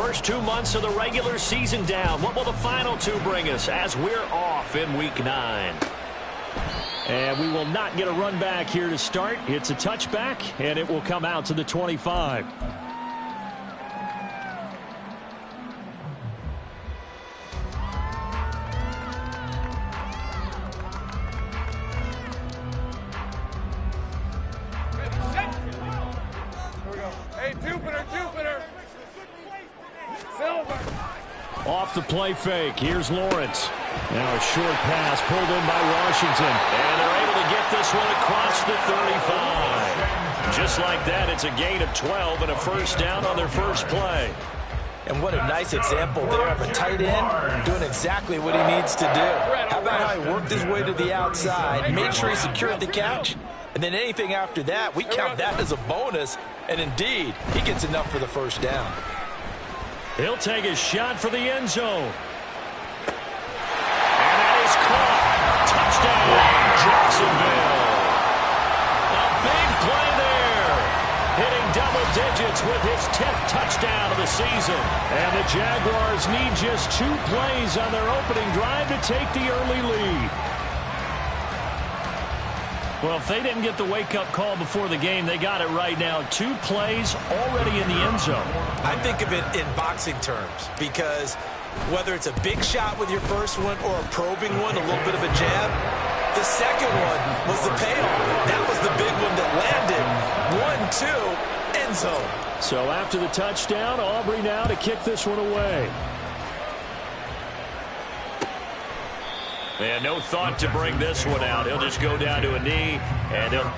First 2 months of the regular season down. What will the final 2 bring us as we're off in Week 9? And we will not get a run back here to start. It's a touchback, and it will come out to the 25. Off the play fake. Here's Lawrence. Now a short pass pulled in by Washington. And they're able to get this one across the 35. Just like that, it's a gain of 12 and a first down on their first play. And what a nice example there of a tight end doing exactly what he needs to do. How about how he worked his way to the outside, made sure he secured the catch, and then anything after that, we count that as a bonus. And indeed, he gets enough for the first down. He'll take a shot for the end zone. And that is caught. Touchdown, Jacksonville. A big play there. Hitting double digits with his 10th touchdown of the season. And the Jaguars need just 2 plays on their opening drive to take the early lead. Well, if they didn't get the wake-up call before the game, they got it right now. 2 plays already in the end zone. I think of it in boxing terms because whether it's a big shot with your first one or a probing one, a little bit of a jab, the second one was the payoff. That was the big one that landed. 1-2, end zone. So after the touchdown, Aubrey now to kick this one away. And no thought to bring this one out. He'll just go down to a knee, and he'll...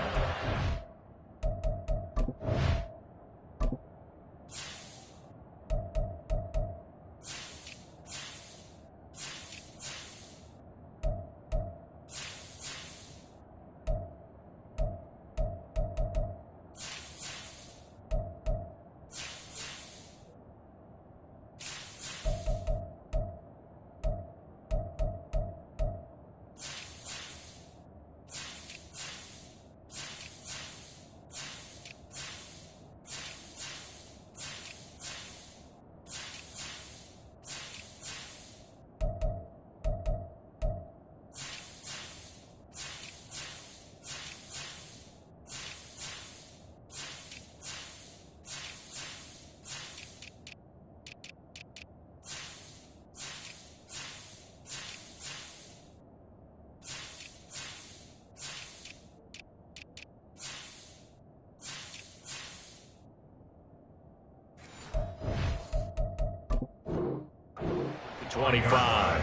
...25.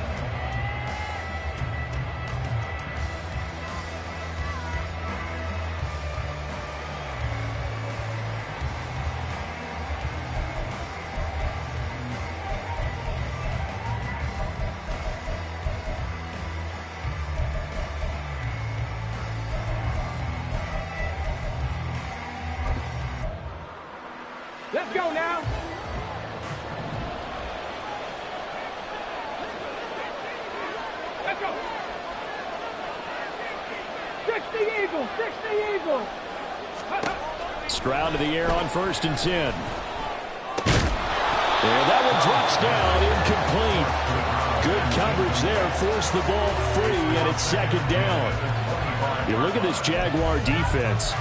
Let's go now. Let's go. 60 Eagles, 60 Eagles. Stroud to the air on 1st and 10. And that one drops down, incomplete. Good coverage there, forced the ball free, and it's 2nd down. You look at this Jaguar defense.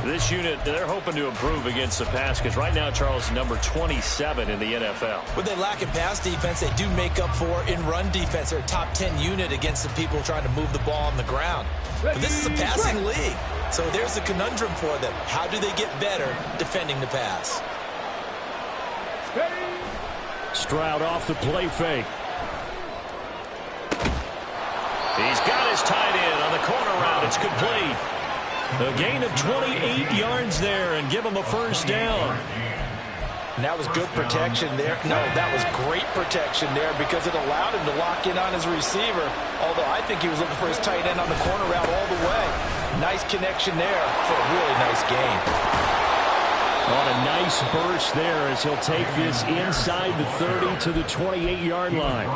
This unit, they're hoping to improve against the pass because right now, Charles, number 27 in the NFL. When they lack in pass defense, they do make up for in run defense. They're a top 10 unit against the people trying to move the ball on the ground. But this is a passing league, so there's a conundrum for them. How do they get better defending the pass? Stroud off the play fake. He's got his tight end on the corner route. It's complete. A gain of 28 yards there and give him a first down. And that was good protection there. No, that was great protection there because it allowed him to lock in on his receiver. Although I think he was looking for his tight end on the corner route all the way. Nice connection there for a really nice gain. On a nice burst there as he'll take this inside the 30 to the 28-yard line.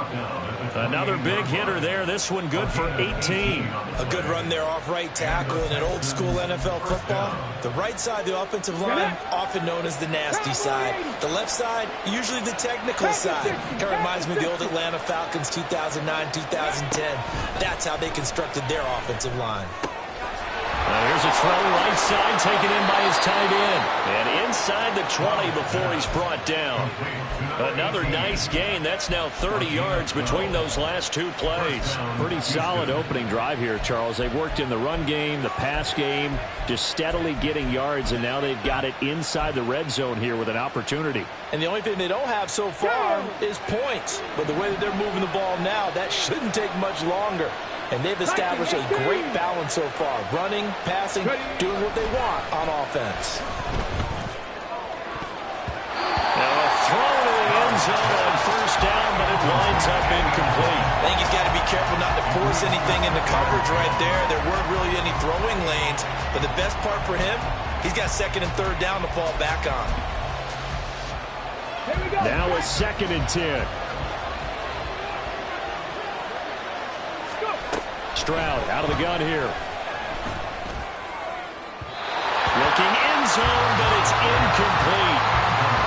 Another big hitter there. This one good for 18. A good run there off right tackle in an old-school NFL football. The right side of the offensive line, often known as the nasty side. The left side, usually the technical side. Kind of reminds me of the old Atlanta Falcons 2009-2010. That's how they constructed their offensive line. Here's a throw right side, taken in by his tight end. And inside the 20 before he's brought down. Another nice gain. That's now 30 yards between those last two plays. Pretty solid opening drive here, Charles. They've worked in the run game, the pass game, just steadily getting yards, and now they've got it inside the red zone here with an opportunity. And the only thing they don't have so far is points. But the way that they're moving the ball now, that shouldn't take much longer. And they've established a great balance so far. Running, passing, doing what they want on offense. Now a throw to the end zone on first down, but it winds up incomplete. I think he's got to be careful not to force anything into coverage right there. There weren't really any throwing lanes. But the best part for him, he's got second and third down to fall back on. Now a 2nd and 10. Stroud out of the gun here. Looking end zone, but it's incomplete.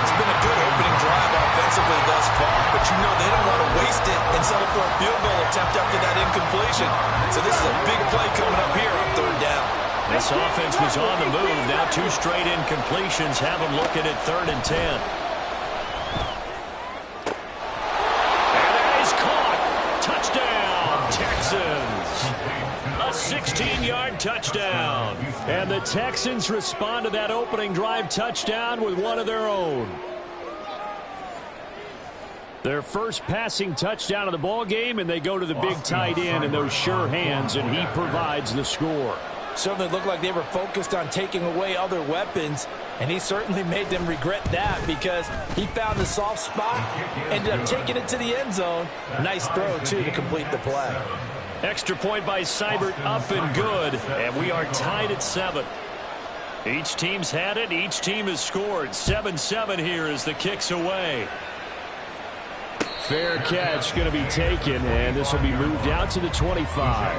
It's been a good opening drive offensively thus far, but you know they don't want to waste it and settle for a field goal attempt after that incompletion. So this is a big play coming up here on third down. This offense was on the move. Now 2 straight incompletions have them looking at 3rd and 10. And that is caught. Touchdown, Texans. A 16-yard touchdown. And the Texans respond to that opening drive touchdown with one of their own. Their first passing touchdown of the ball game, and they go to the big tight end in those sure hands, and he provides the score. Certainly looked like they were focused on taking away other weapons, and he certainly made them regret that because he found the soft spot, ended up taking it to the end zone. Nice throw, too, to complete the play. Extra point by Seibert, up and good, and we are tied at 7. Each team's had it. Each team has scored. 7-7 here as the kick's away. Fair catch going to be taken, and this will be moved out to the 25.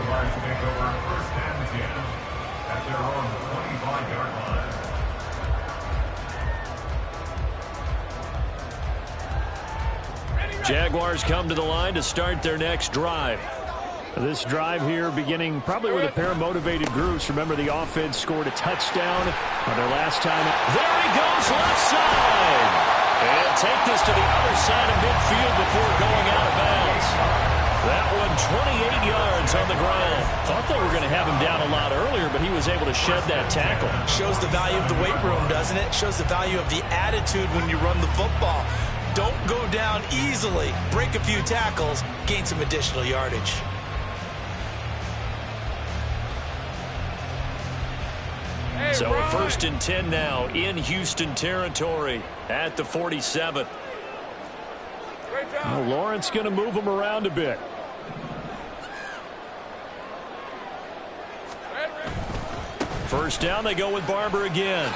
Jaguars come to the line to start their next drive. This drive here beginning probably with a pair of motivated groups. Remember, the offense scored a touchdown on their last time. There he goes, left side. And take this to the other side of midfield before going out of bounds. That one 28 yards on the ground. Thought they were going to have him down a lot earlier, but he was able to shed that tackle. Shows the value of the weight room, doesn't it? Shows the value of the attitude when you run the football. Don't go down easily. Break a few tackles, gain some additional yardage. So a 1st and 10 now in Houston territory at the 47. Well, Lawrence going to move him around a bit. First down, they go with Barber again.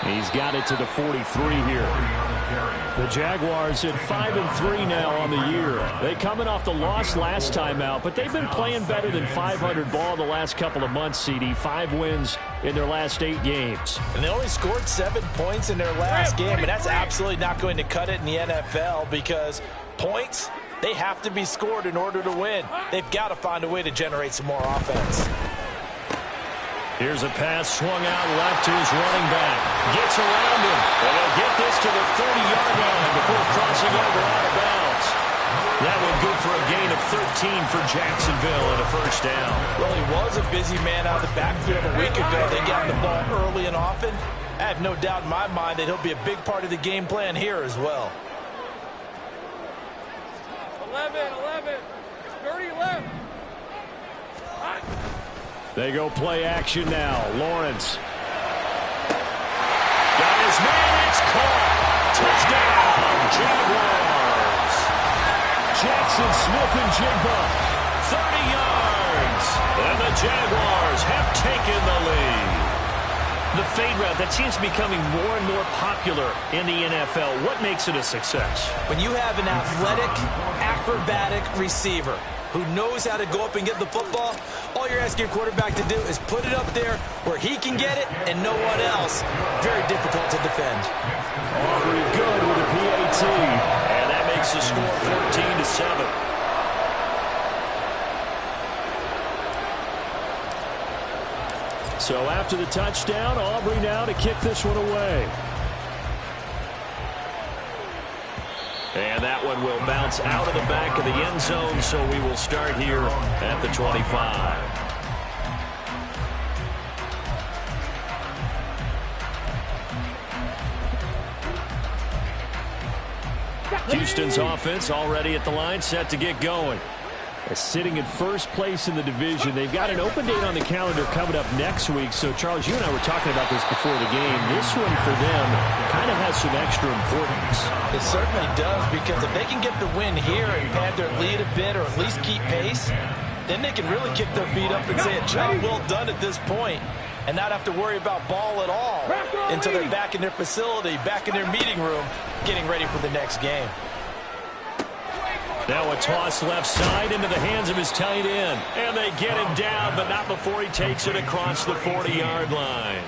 He's got it to the 43 here. The Jaguars at 5-3 now on the year. They coming off the loss last time out, but they've been playing better than 500 ball the last couple of months, CD. 5 wins in their last 8 games. And they only scored 7 points in their last game, and that's absolutely not going to cut it in the NFL because points, they have to be scored in order to win. They've got to find a way to generate some more offense. Here's a pass swung out left to his running back. Gets around him. And he'll get this to the 30-yard line before crossing over out of bounds. That one good for a gain of 13 for Jacksonville and a first down. Well, he was a busy man out of the backfield a week ago. They got the ball early and often. I have no doubt in my mind that he'll be a big part of the game plan here as well. 11, 30 left. They go play action now. Lawrence. Got his man. It's caught. Touchdown, Jaguars. Jackson Smith-Njigba. 30 yards. And the Jaguars have taken the lead. The fade route, that seems to be becoming more and more popular in the NFL. What makes it a success? When you have an athletic, acrobatic receiver who knows how to go up and get the football, all you're asking your quarterback to do is put it up there where he can get it and no one else. Very difficult to defend. Aubrey good with a PAT. And that makes the score 14-7. So after the touchdown, Aubrey now to kick this one away. And that one will bounce out of the back of the end zone, so we will start here at the 25. Houston's offense already at the line, set to get going. Sitting in first place in the division. They've got an open date on the calendar coming up next week. So, Charles, you and I were talking about this before the game. This one for them kind of has some extra importance. It certainly does, because if they can get the win here and pad their lead a bit or at least keep pace, then they can really kick their feet up and say a job well done at this point and not have to worry about ball at all until they're back in their facility, back in their meeting room, getting ready for the next game. Now a toss left side into the hands of his tight end. And they get him down, but not before he takes it across the 40-yard line.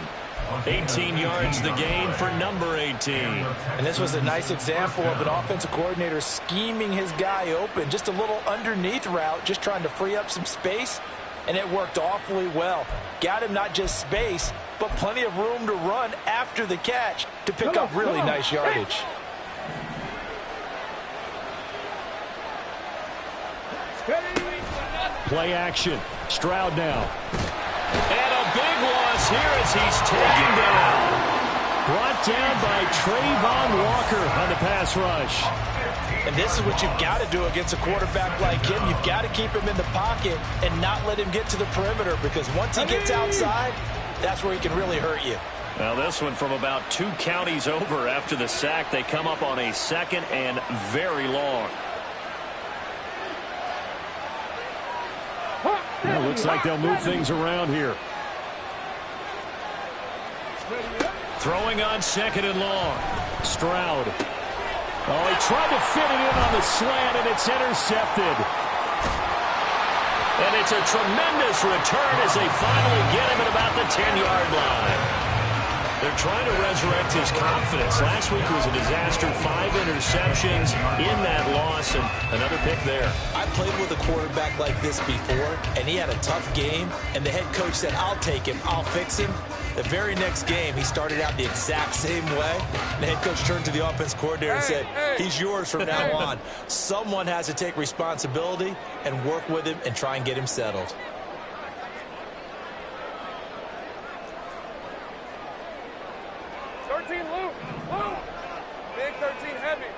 18 yards the gain for number 18. And this was a nice example of an offensive coordinator scheming his guy open. Just a little underneath route, just trying to free up some space. And it worked awfully well. Got him not just space, but plenty of room to run after the catch to pick up really nice yardage. Play action. Stroud now. And a big loss here as he's taken down. Brought down by Trayvon Walker on the pass rush. And this is what you've got to do against a quarterback like him. You've got to keep him in the pocket and not let him get to the perimeter, because once he gets outside, that's where he can really hurt you. Now this one from about 2 counties over after the sack. They come up on a second and very long. Well, looks like they'll move things around here. Throwing on second and long. Stroud. Oh, he tried to fit it in on the slant, and it's intercepted. And it's a tremendous return as they finally get him at about the 10-yard line. They're trying to resurrect his confidence. Last week was a disaster. 5 interceptions in that loss, and another pick there. I played with a quarterback like this before, and he had a tough game, and the head coach said, I'll take him, I'll fix him. The very next game, he started out the exact same way. The head coach turned to the offense coordinator and said, he's yours from now on. Someone has to take responsibility and work with him and try and get him settled. Big 13 heavy.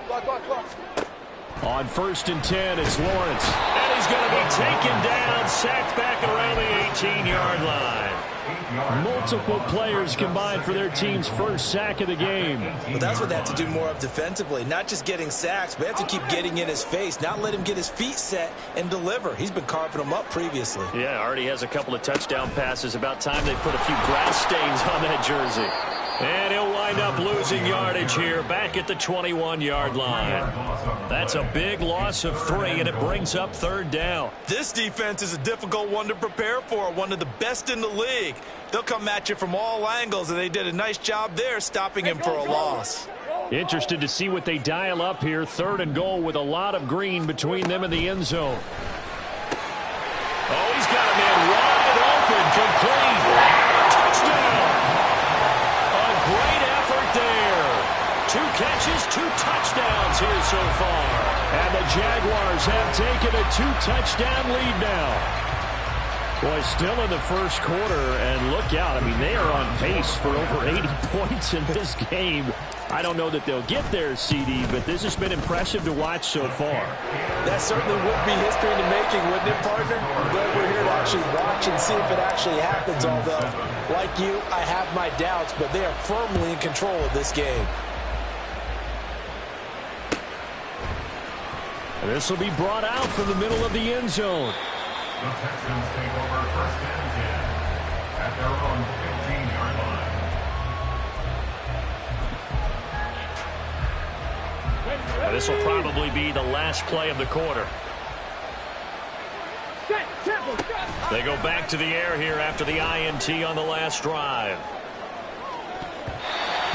Block. On 1st and 10, it's Lawrence. And he's going to be taken down, sacked back around the 18-yard line. Multiple players combined for their team's first sack of the game. Well, that's what they have to do more of defensively. Not just getting sacks, but they have to keep getting in his face, not let him get his feet set and deliver. He's been carving them up previously. Yeah, already has a couple of touchdown passes. About time they put a few grass stains on that jersey. And he'll wind up losing yardage here back at the 21-yard line. That's a big loss of 3, and it brings up 3rd down. This defense is a difficult one to prepare for, one of the best in the league. They'll come at you from all angles, and they did a nice job there stopping him for a loss. Interested to see what they dial up here. 3rd and goal with a lot of green between them and the end zone. Oh, he's got a man wide open, complete. Touchdown! Great effort there. 2 catches, 2 touchdowns here so far. And the Jaguars have taken a 2-touchdown lead now. Boy, still in the first quarter, and look out. I mean, they are on pace for over 80 points in this game. I don't know that they'll get there, CD, but this has been impressive to watch so far. That certainly would be history in the making, wouldn't it, partner? I'm glad we're here to actually watch and see if it actually happens, although, like you, I have my doubts, but they are firmly in control of this game. This will be brought out from the middle of the end zone. The Texans take over 1st and 10 at their own 50. Now, this will probably be the last play of the quarter. They go back to the air here after the INT on the last drive.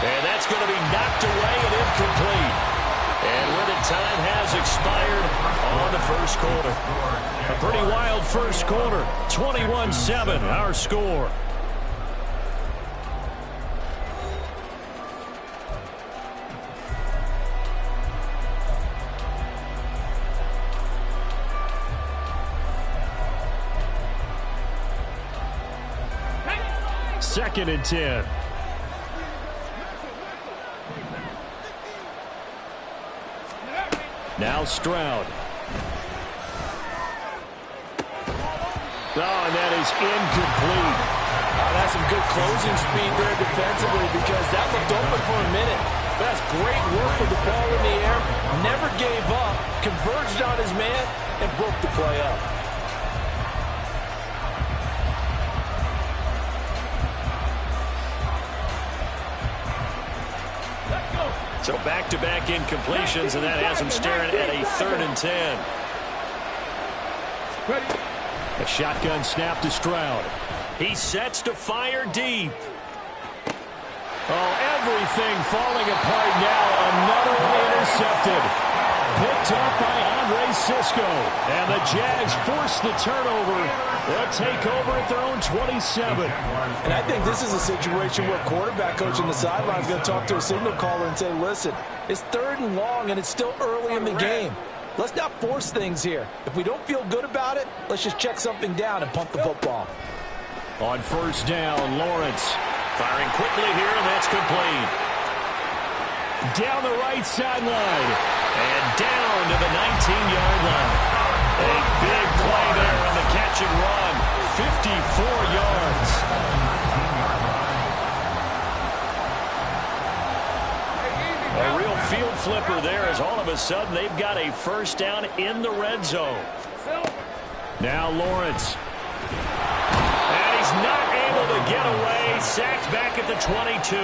And that's going to be knocked away and incomplete. And with it, time has expired on the first quarter. A pretty wild first quarter. 21-7, our score. Second and 10. Now Stroud. Oh, and that is incomplete. That's some good closing speed there defensively because that looked open for a minute. That's great work with the ball in the air. Never gave up. Converged on his man and broke the play up. So back-to-back incompletions, and that has him staring at a 3rd and 10. A shotgun snap to Stroud. He sets to fire deep. Oh, everything falling apart now. Another one intercepted. Picked up by Andre Sisco. And the Jags force the turnover. They'll take over at their own 27. And I think this is a situation where quarterback coach on the sideline is going to talk to a signal caller and say, listen, it's 3rd and long and it's still early in the game. Let's not force things here. If we don't feel good about it, let's just check something down and punt the football. On first down, Lawrence firing quickly here, and that's complete. Down the right sideline and down to the 19-yard line. A big play there on the catch and run. 54 yards. A real field flipper there as all of a sudden they've got a first down in the red zone. Now Lawrence. And he's not able to get away. Sacked back at the 22.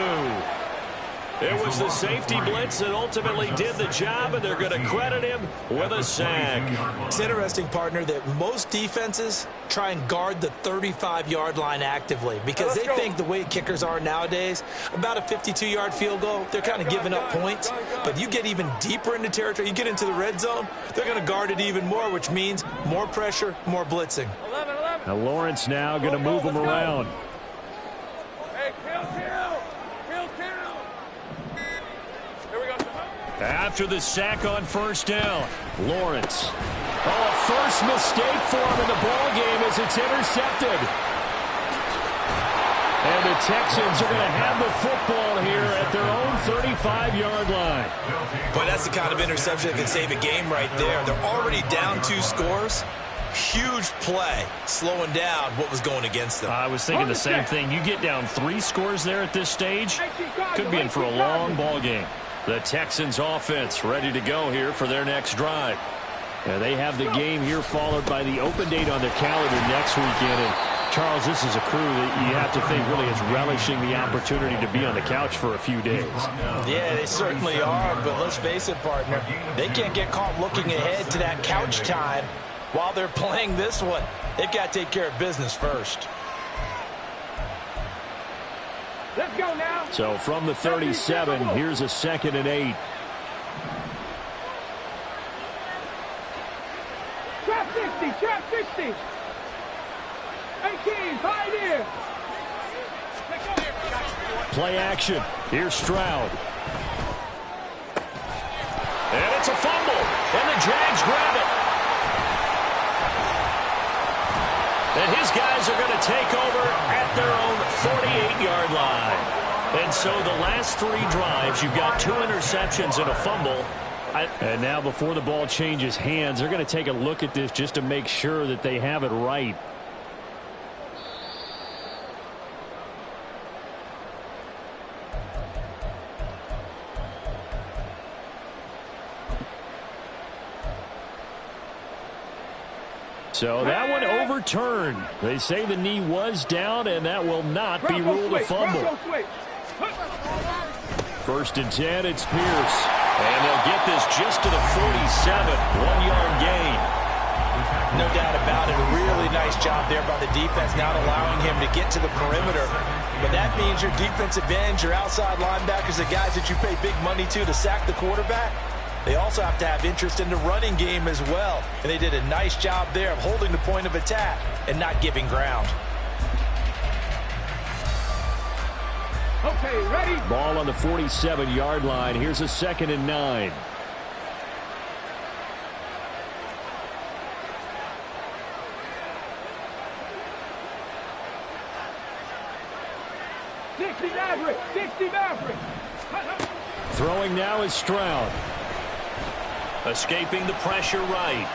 It was the safety blitz that ultimately did the job, and they're going to credit him with a sack. It's interesting, partner, that most defenses try and guard the 35-yard line actively because they think the way kickers are nowadays, about a 52-yard field goal, they're kind of giving up points. But you get even deeper into territory, you get into the red zone, they're going to guard it even more, which means more pressure, more blitzing. Now Lawrence now going to move him around. After the sack on first down, Lawrence. Oh, a first mistake for him in the ball game as it's intercepted. And the Texans are going to have the football here at their own 35-yard line. But that's the kind of interception that can save a game right there. They're already down 2 scores. Huge play, slowing down what was going against them. I was thinking the same thing. You get down 3 scores there at this stage, could be in for a long ball game. The Texans offense ready to go here for their next drive. They have the game here followed by the open date on their calendar next weekend. And Charles, this is a crew that you have to think really is relishing the opportunity to be on the couch for a few days. Yeah, they certainly are, but let's face it, partner. They can't get caught looking ahead to that couch time while they're playing this one. They've got to take care of business first. Let's go now. So from the 37, here's a 2nd and 8. Trap 60, trap 60. 18, pioneer. Play action. Here's Stroud. And it's a fumble. And the Jags grab it. And his guys are going to take over at their own 48-yard line. And so the last 3 drives, you've got 2 interceptions and a fumble. And now before the ball changes hands, they're going to take a look at this just to make sure that they have it right. So that one overturned. They say the knee was down, and that will not be ruled a fumble. 1st and 10, it's Pierce. And they'll get this just to the 47, 1-yard gain. No doubt about it. A really nice job there by the defense, not allowing him to get to the perimeter. But that means your defensive ends, your outside linebackers, the guys that you pay big money to sack the quarterback, they also have to have interest in the running game as well. And they did a nice job there of holding the point of attack and not giving ground. Okay, ready? Ball on the 47-yard line. Here's a 2nd and 9. Throwing now is Stroud. Escaping the pressure right.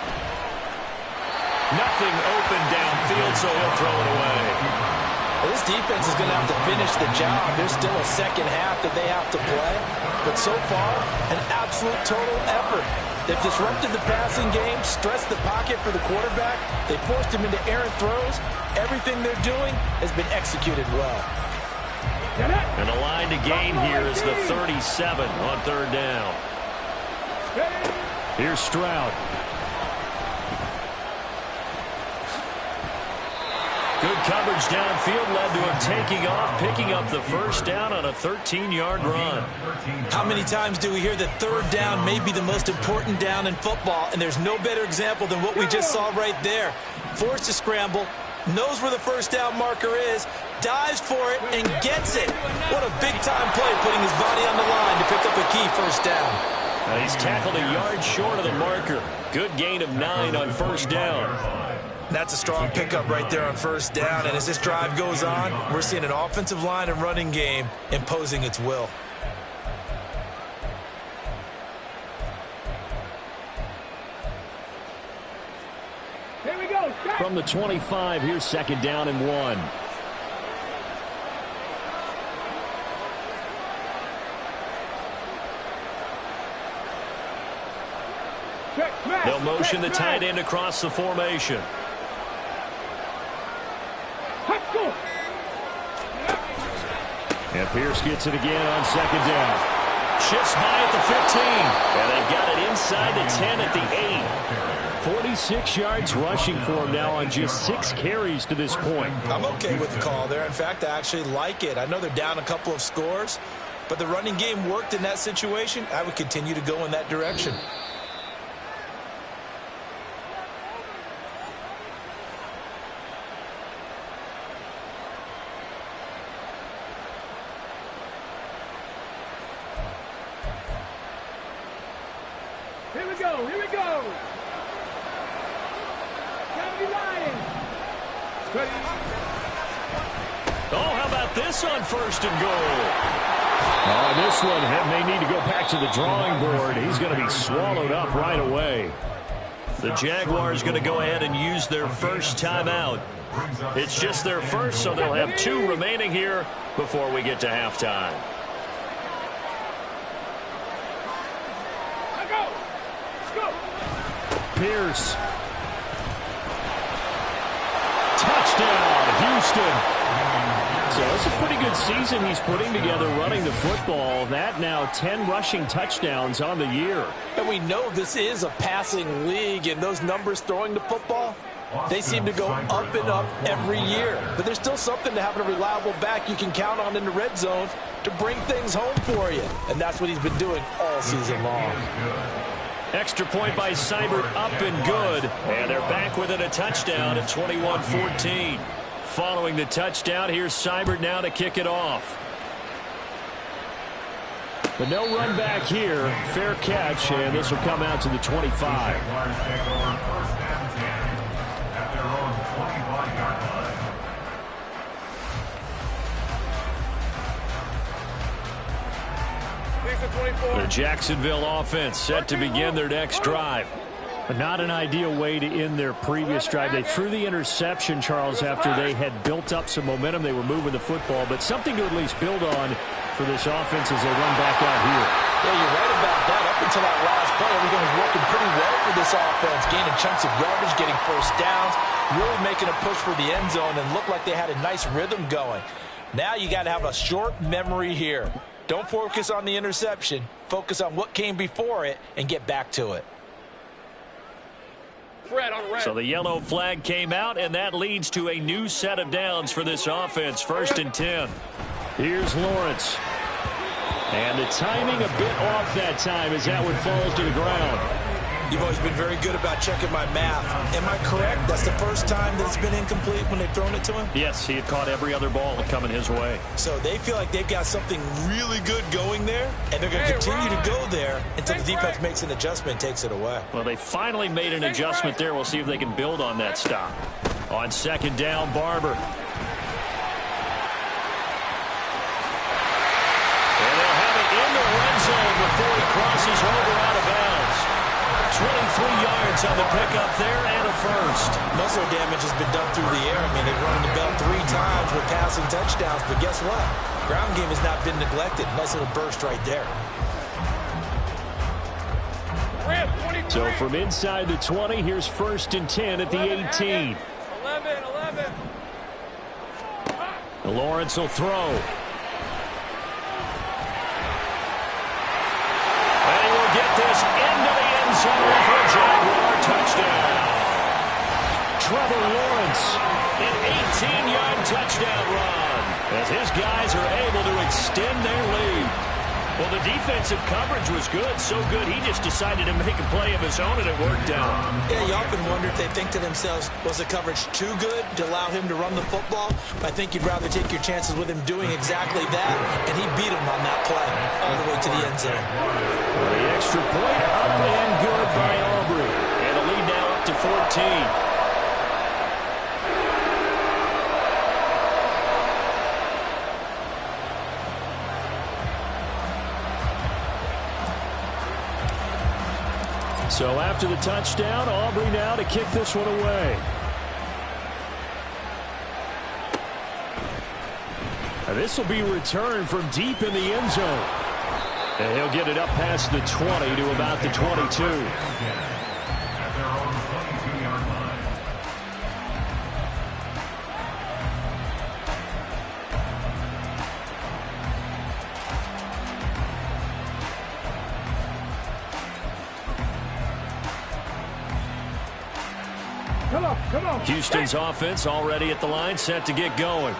Nothing open downfield, so he'll throw it away. This defense is going to have to finish the job. There's still a second half that they have to play. But so far, an absolute total effort. They've disrupted the passing game, stressed the pocket for the quarterback. They forced him into errant throws. Everything they're doing has been executed well. And the line to gain here is the 37 on 3rd down. Here's Stroud. Good coverage downfield led to him taking off, picking up the 1st down on a 13-yard run. How many times do we hear that 3rd down may be the most important down in football, and there's no better example than what we just saw right there. Forced to scramble, knows where the 1st down marker is, dives for it, and gets it. What a big-time play, putting his body on the line to pick up a key 1st down. He's tackled a yard short of the marker. Good gain of 9 on 1st down. That's a strong pickup right there on 1st down, and as this drive goes on, we're seeing an offensive line and running game imposing its will. Here we go. From the 25, here's 2nd down and 1. They'll motion the tight end across the formation. And Pierce gets it again on 2nd down. Shifts by at the 15. And they've got it inside the 10 at the 8. 46 yards rushing for him now on just 6 carries to this point. I'm okay with the call there. In fact, I actually like it. I know they're down a couple of scores, but the running game worked in that situation. I would continue to go in that direction. Here we go. Here we go. Oh, how about this on 1st and goal? Oh, this one may need to go back to the drawing board. He's going to be swallowed up right away. The Jaguars going to go ahead and use their 1st timeout. It's just their 1st, so they'll have 2 remaining here before we get to halftime. Pierce. Touchdown, Houston. So it's a pretty good season he's putting together running the football. That now 10 rushing touchdowns on the year. And we know this is a passing league, and those numbers throwing the football, they seem to go up and up every year. But there's still something to having a reliable back you can count on in the red zone to bring things home for you. And that's what he's been doing all season long. Extra point by Seibert, up and good. And they're back within a touchdown at 21-14. Following the touchdown, here's Seibert now to kick it off. But no run back here. Fair catch, and this will come out to the 25. The Jacksonville offense set to begin their next drive. But not an ideal way to end their previous drive. They threw the interception, Charles, after they had built up some momentum. They were moving the football, but something to at least build on for this offense as they run back out here. Yeah, you're right about that. Up until that last play, everything was working pretty well for this offense, gaining chunks of yardage, getting 1st downs, really making a push for the end zone, and looked like they had a nice rhythm going. Now you got to have a short memory here. Don't focus on the interception. focus on what came before it, and get back to it. So the yellow flag came out, and that leads to a new set of downs for this offense. 1st and 10. Here's Lawrence. And the timing a bit off that time as that one falls to the ground. You've always been very good about checking my math. Am I correct? That's the first time that it's been incomplete when they've thrown it to him? Yes, he had caught every other ball coming his way. So they feel like they've got something really good going there, and they're going to continue to go there until the defense makes an adjustment and takes it away. Well, they finally made an adjustment there. We'll see if they can build on that stop. On 2nd down, Barber. And they'll have it in the red zone before he crosses over out of bounds. 23 yards on the pickup there and a first. Muscle damage has been done through the air. I mean, they've run the bell 3 times with passing touchdowns, but guess what? Ground game has not been neglected. Nice little burst right there. So from inside the 20, here's 1st and 10 at the 18. 11. Lawrence will throw. And he will get this into the end zone for a Jaguar touchdown. Trevor Lawrence, an 18-yard touchdown run, as his guys are able to extend their lead. Well, the defensive coverage was good, so good he just decided to make a play of his own, and it worked out. Yeah, you often wonder if they think to themselves, was the coverage too good to allow him to run the football? I think you'd rather take your chances with him doing exactly that, and he beat him on that play all the way to the end zone. The extra point up and good by Aubrey, and a lead now up to 14. So after the touchdown, Aubrey now to kick this one away. And this will be returned from deep in the end zone. And he'll get it up past the 20 to about the 22. Come on. Houston's offense already at the line, set to get going.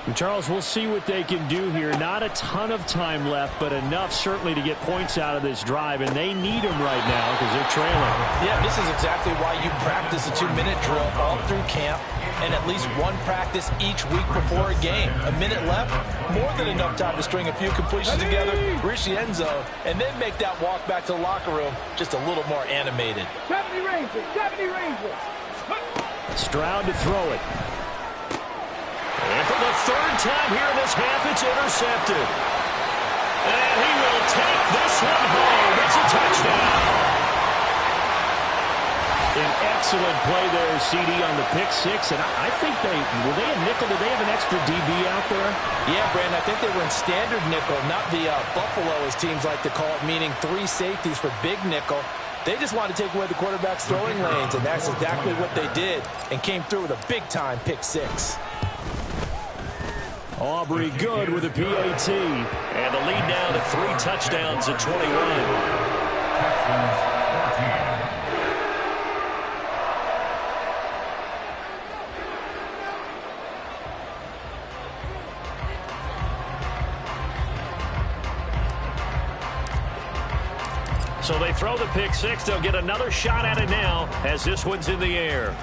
And Charles, we'll see what they can do here. Not a ton of time left, but enough certainly to get points out of this drive, and they need them right now because they're trailing. Yeah, this is exactly why you practice a 2-minute drill all through camp and at least one practice each week before a game. A minute left, more than enough time to string a few completions together, reach the end zone, and then make that walk back to the locker room just a little more animated. 70 Rangers. Stroud to throw it. And for the 3rd time here in this half, it's intercepted. And he will take this one home. It's a touchdown. An excellent play there, CD, on the pick 6. And I think were they a nickel? Did they have an extra DB out there? Yeah, Brandon, I think they were in standard nickel, not the Buffalo, as teams like to call it, meaning 3 safeties for big nickel. They just wanted to take away the quarterback's throwing lanes, and that's exactly what they did, and came through with a big-time pick 6. Aubrey good with a PAT. And the lead now to 3 touchdowns at 21. So they throw the pick 6. They'll get another shot at it now as this one's in the air.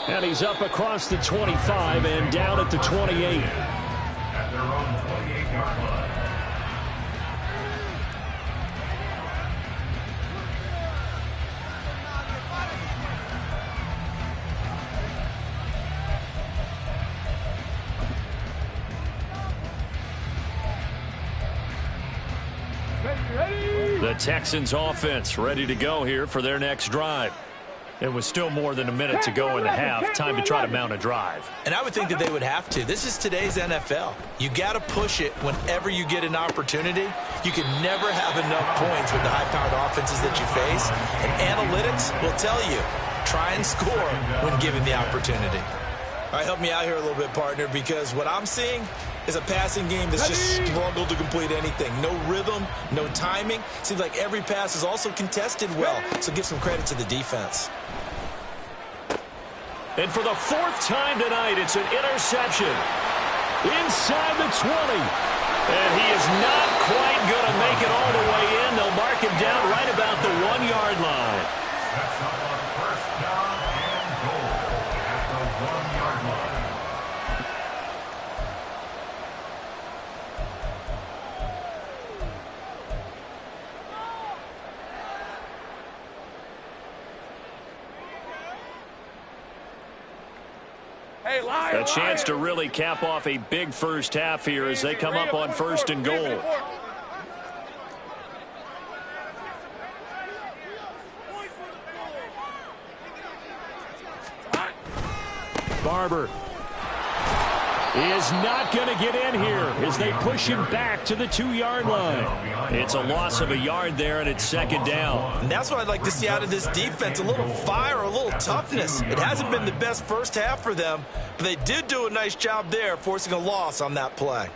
And he's up across the 25 and down at the 28. At their own 28-yard line. The Texans offense ready to go here for their next drive. It was still more than a minute to go in the half. Time to try to mount a drive. And I would think that they would have to. This is today's NFL. You got to push it whenever you get an opportunity. You can never have enough points with the high-powered offenses that you face. And analytics will tell you, try and score when given the opportunity. All right, help me out here a little bit, partner, because what I'm seeing is a passing game that's just struggled to complete anything. No rhythm, no timing. Seems like every pass is also contested well, so give some credit to the defense. And for the fourth time tonight, it's an interception. Inside the 20. And he is not quite going to make it all the way in. They'll mark him down right about the 1-yard line. That's up on first down and goal at the 1-yard line. A chance to really cap off a big first half here as they come up on first and goal. Barber is not going to get in here as they push him back to the 2-yard line. It's a loss of a yard there, and it's second down. And that's what I'd like to see out of this defense, a little fire, a little toughness. It hasn't been the best first half for them, but they did do a nice job there, forcing a loss on that play.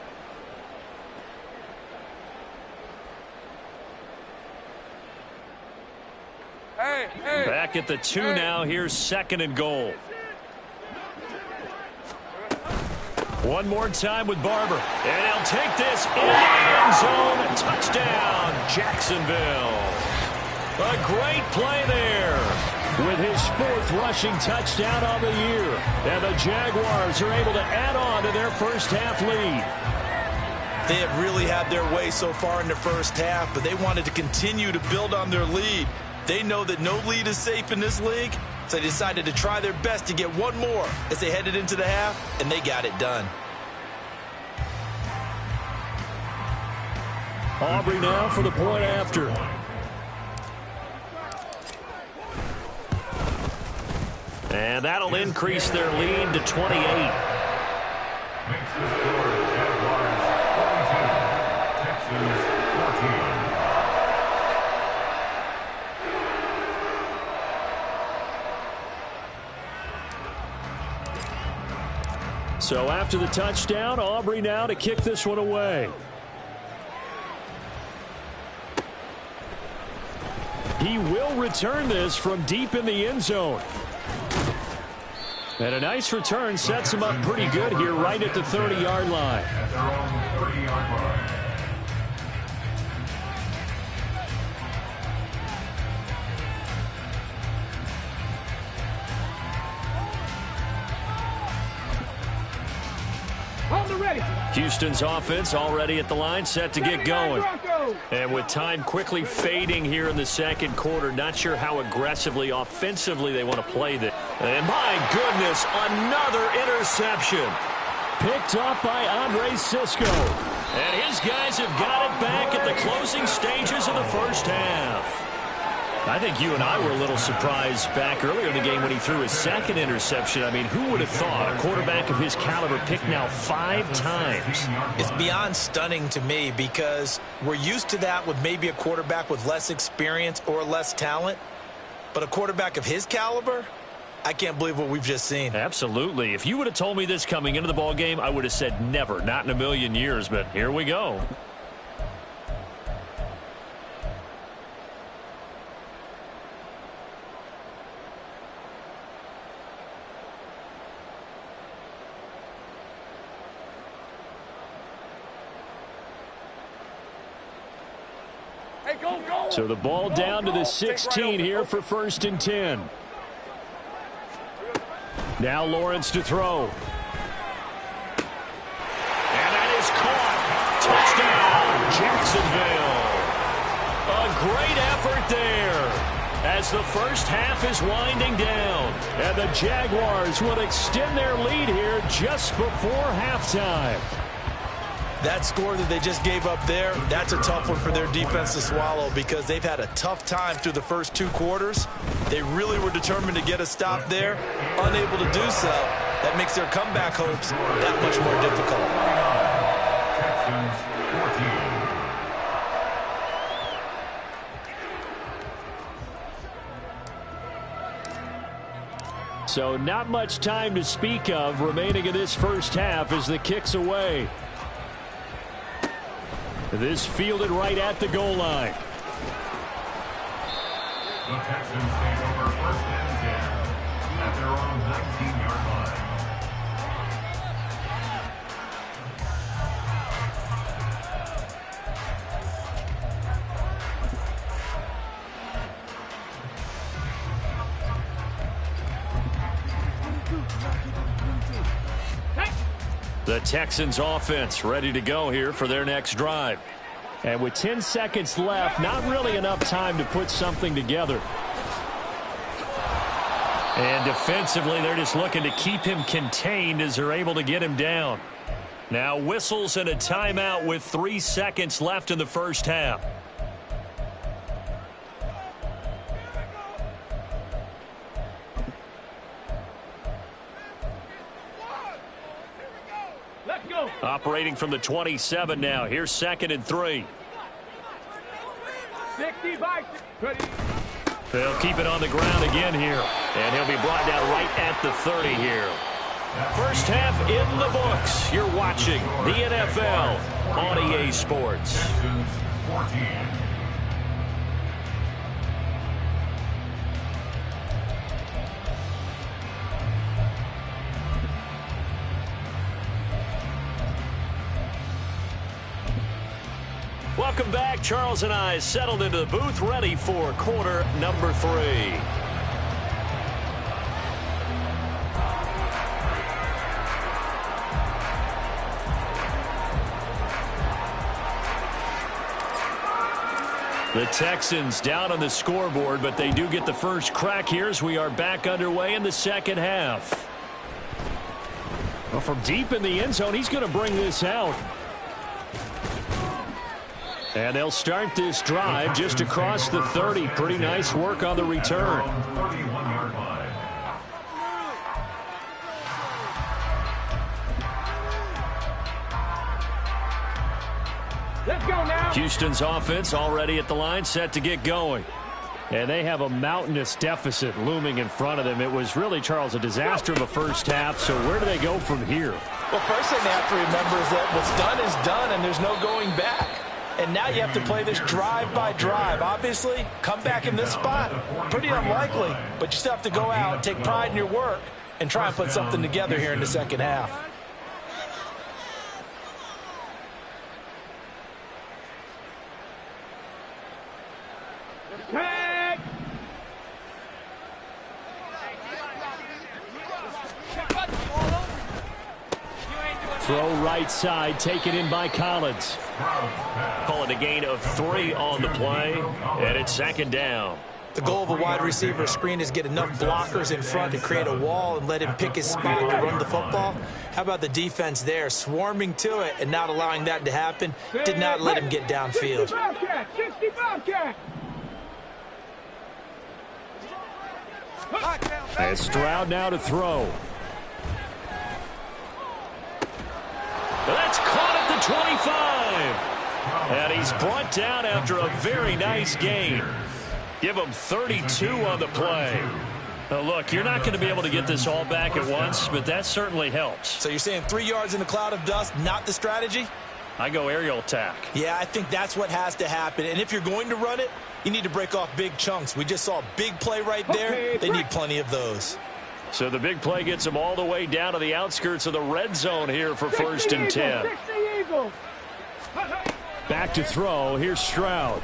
Back at the 2 now. Here's second and goal. One more time with Barber. And he'll take this in the end zone. Touchdown, Jacksonville. A great play there with his 4th rushing touchdown on the year. And the Jaguars are able to add on to their first half lead. They have really had their way so far in the first half, but they wanted to continue to build on their lead. They know that no lead is safe in this league, so they decided to try their best to get one more as they headed into the half, and they got it done. Aubrey now for the point after. And that'll increase their lead to 28. Makes the score Jaguars 42, Texans 14. So after the touchdown, Aubrey now to kick this one away. He will return this from deep in the end zone. And a nice return sets him up pretty good here right at the 30-yard line. At their own 30-yard line. Houston's offense already at the line, set to get going. And with time quickly fading here in the second quarter, not sure how aggressively, offensively they want to play this. And my goodness, another interception. Picked up by Andre Cisco. And his guys have got it back at the closing stages of the first half. I think you and I were a little surprised back earlier in the game when he threw his second interception. I mean, who would have thought a quarterback of his caliber picked now 5 times? It's beyond stunning to me because we're used to that with maybe a quarterback with less experience or less talent. But a quarterback of his caliber, I can't believe what we've just seen. Absolutely. If you would have told me this coming into the ball game, I would have said never, not in a million years. But here we go. So the ball down to the 16 here for first and 10. Now Lawrence to throw. And that is caught. Touchdown, Jacksonville. A great effort there as the first half is winding down. And the Jaguars will extend their lead here just before halftime. That score that they just gave up there, that's a tough one for their defense to swallow because they've had a tough time through the first 2 quarters. They really were determined to get a stop there, unable to do so. That makes their comeback hopes that much more difficult. Texans 14. So not much time to speak of remaining in this first half as the kick's away. This fielded right at the goal line. The Texans take over 1st and 10 at their own 19-yard line. The Texans offense ready to go here for their next drive. And with 10 seconds left, not really enough time to put something together. And defensively, they're just looking to keep him contained as they're able to get him down. Now whistles and a timeout with 3 seconds left in the first half. Operating from the 27 now. Here's 2nd and 3. 65. They'll keep it on the ground again here. And he'll be brought down right at the 30 here. First half in the books. You're watching the NFL on EA Sports. Texans 14. Welcome back. Charles and I settled into the booth, ready for quarter number 3. The Texans down on the scoreboard, but they do get the first crack here as we are back underway in the second half. Well, from deep in the end zone, he's going to bring this out. And they'll start this drive just across the 30. Pretty nice work on the return. 31-yard line. Let's go now. Houston's offense already at the line, set to get going. And they have a mountainous deficit looming in front of them. It was really, Charles, a disaster of a first half. So where do they go from here? Well, first thing they have to remember is that what's done is done, and there's no going back. And now you have to play this drive by drive. Obviously, come back in this spot, pretty unlikely. But you still have to go out, take pride in your work, and try and put something together here in the second half. Tag. Throw right side, taken in by Collins. Call it a gain of 3 on the play, and it's 2nd down. The goal of a wide receiver screen is get enough blockers in front to create a wall and let him pick his spot to run the football. How about the defense there, swarming to it and not allowing that to happen? Did not let him get downfield. 65 cat. And Stroud now to throw. That's caught at the 25. And he's brought down after a very nice gain. Give him 32 on the play. Now look, you're not going to be able to get this all back at once, but that certainly helps. So you're saying 3 yards in a cloud of dust, not the strategy? I go aerial attack. Yeah, I think that's what has to happen. And if you're going to run it, you need to break off big chunks. We just saw a big play right there. They need plenty of those. So the big play gets him all the way down to the outskirts of the red zone here for 1st and 10. Back to throw. Here's Stroud.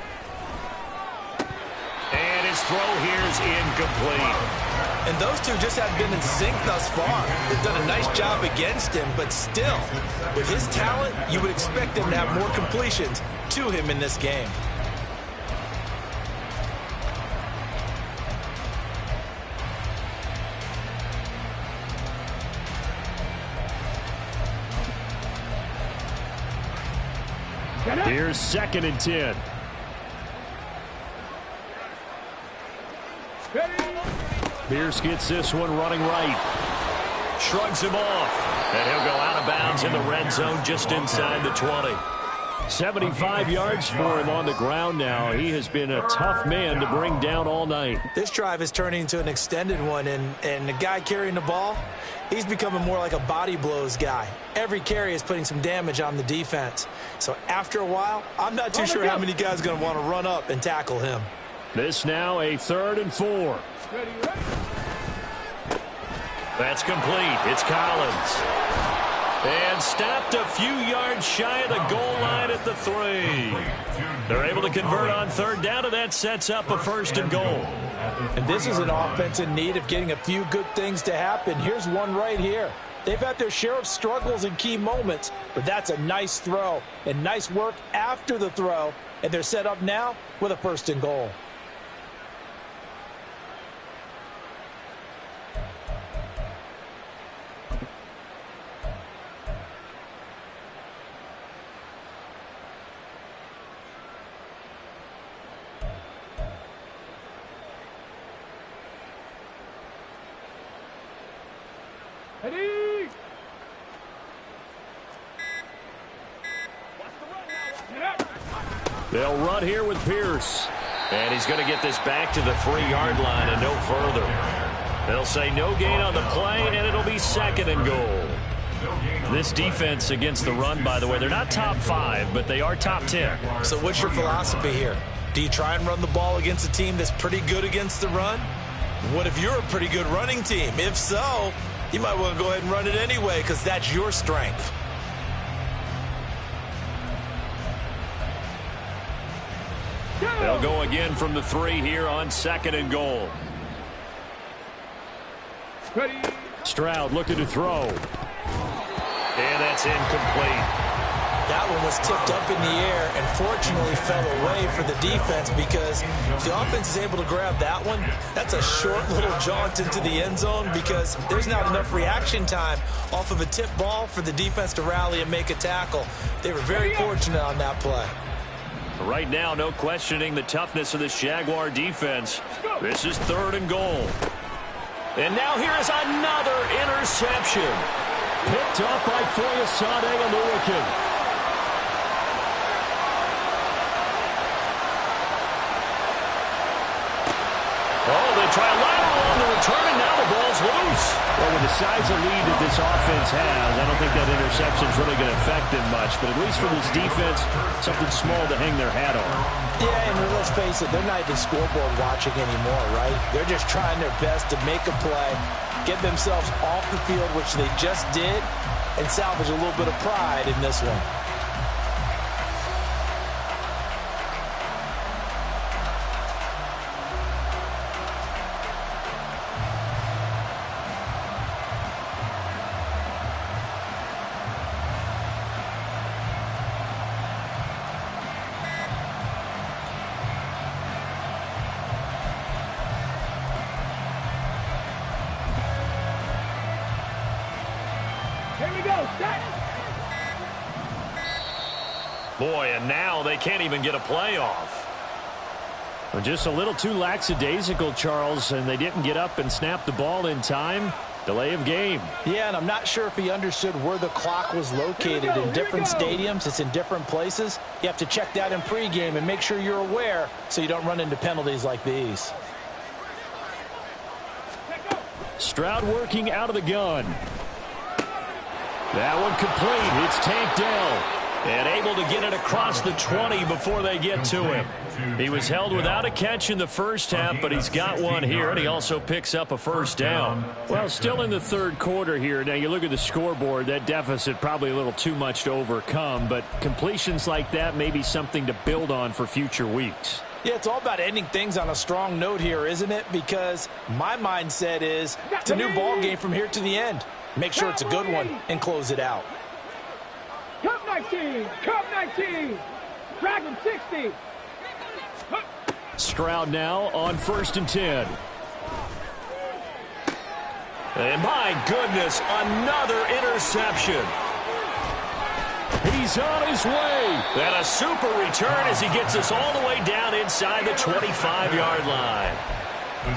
And his throw here is incomplete. And those two just have been in sync thus far. They've done a nice job against him, but still, with his talent, you would expect them to have more completions to him in this game. Here's 2nd and 10. Pierce gets this one running right. Shrugs him off. And he'll go out of bounds in the red zone just inside the 20. 75 yards for him on the ground now. He has been a tough man to bring down all night. This drive is turning into an extended one, and the guy carrying the ball, he's becoming more like a body blows guy. Every carry is putting some damage on the defense. So after a while, I'm not too sure how many guys are going to want to run up and tackle him. This now a 3rd and 4. That's complete. It's Collins. And stopped a few yards shy of the goal line at the 3. They're able to convert on 3rd down, and that sets up a 1st and goal. And this is an offense in need of getting a few good things to happen. Here's one right here. They've had their share of struggles in key moments, but that's a nice throw and nice work after the throw. And they're set up now with a 1st and goal. Ready? They'll run here with Pierce. And he's going to get this back to the 3-yard line and no further. They'll say no gain on the play, and it'll be 2nd and goal. This defense against the run, by the way, they're not top 5, but they are top 10. So what's your philosophy here? Do you try and run the ball against a team that's pretty good against the run? What if you're a pretty good running team? If so, you might want to go ahead and run it anyway because that's your strength. They'll go again from the 3 here on 2nd and goal. Ready? Stroud looking to throw. And that's incomplete. That one was tipped up in the air and fortunately fell away for the defense because if the offense is able to grab that one, that's a short little jaunt into the end zone because there's not enough reaction time off of a tip ball for the defense to rally and make a tackle. They were very fortunate on that play. Right now, no questioning the toughness of this Jaguar defense. This is 3rd and goal. And now here is another interception. Picked up by Foyesade Oluwakin. Oh, they try a lateral on the return, and now the ball's loose. Well, with the size of lead that this offense has, I don't think that interception is really going to affect them much. But at least for this defense, something small to hang their hat on. Yeah, and let's face it, they're not even scoreboard watching anymore, right? They're just trying their best to make a play, get themselves off the field, which they just did, and salvage a little bit of pride in this one. Here we go. Set. Boy, and now they can't even get a play off. Well, just a little too lackadaisical, Charles, and they didn't get up and snap the ball in time. Delay of game. Yeah, and I'm not sure if he understood where the clock was located. In different stadiums, it's in different places. You have to check that in pregame and make sure you're aware so you don't run into penalties like these. Stroud working out of the gun. That one complete. It's Tank Dell. And able to get it across the 20 before they get to him. He was held without a catch in the first half, but he's got one here, and he also picks up a 1st down. Well, still in the 3rd quarter here. Now, you look at the scoreboard, that deficit probably a little too much to overcome, but completions like that may be something to build on for future weeks. Yeah, it's all about ending things on a strong note here, isn't it? Because my mindset is it's a new ball game from here to the end. Make sure it's a good one and close it out. Cup 19. Cup 19. Dragon 60. Stroud now on 1st and 10. And my goodness, another interception. He's on his way. And a super return as he gets us all the way down inside the 25-yard line.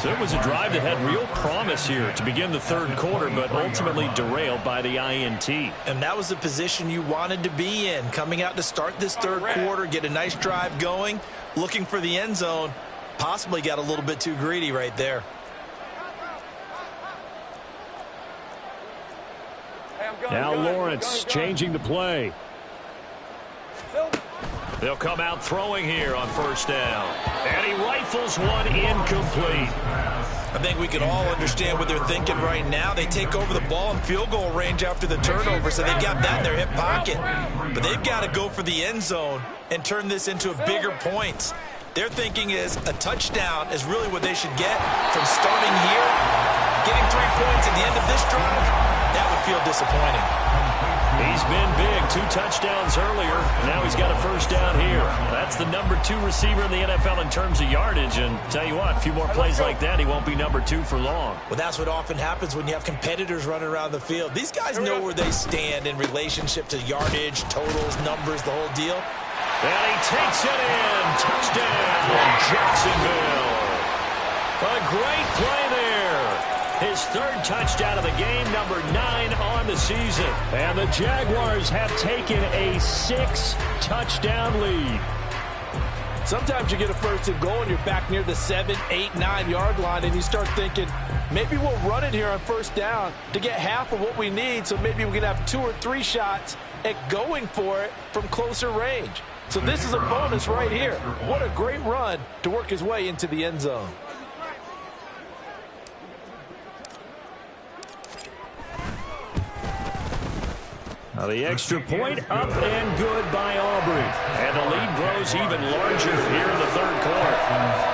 So it was a drive that had real promise here to begin the third quarter, but ultimately derailed by the INT. And that was the position you wanted to be in, coming out to start this third quarter, get a nice drive going, looking for the end zone. Possibly got a little bit too greedy right there. Now Lawrence changing the play. They'll come out throwing here on first down. And he rifles one incomplete. I think we can all understand what they're thinking right now. They take over the ball in field goal range after the turnover, so they've got that in their hip pocket. But they've got to go for the end zone and turn this into a bigger points. Their thinking is a touchdown is really what they should get from starting here. Getting 3 points at the end of this drive, that would feel disappointing. He's been big, 2 touchdowns earlier. Now he's got a first down here. That's the number 2 receiver in the NFL in terms of yardage. And tell you what, a few more plays like that, he won't be number 2 for long. Well, that's what often happens when you have competitors running around the field. These guys know where they stand in relationship to yardage, totals, numbers, the whole deal. And he takes it in. Touchdown, Jacksonville. A great play there. His 3rd touchdown of the game, number 9 on the season. And the Jaguars have taken a 6-touchdown lead. Sometimes you get a first and goal and you're back near the 7, 8, 9-yard line, and you start thinking, maybe we'll run it here on first down to get half of what we need, so maybe we can have 2 or 3 shots at going for it from closer range. So this is a bonus right here. What a great run to work his way into the end zone. Now the extra point up and good by Aubrey. And the lead grows even larger here in the third quarter.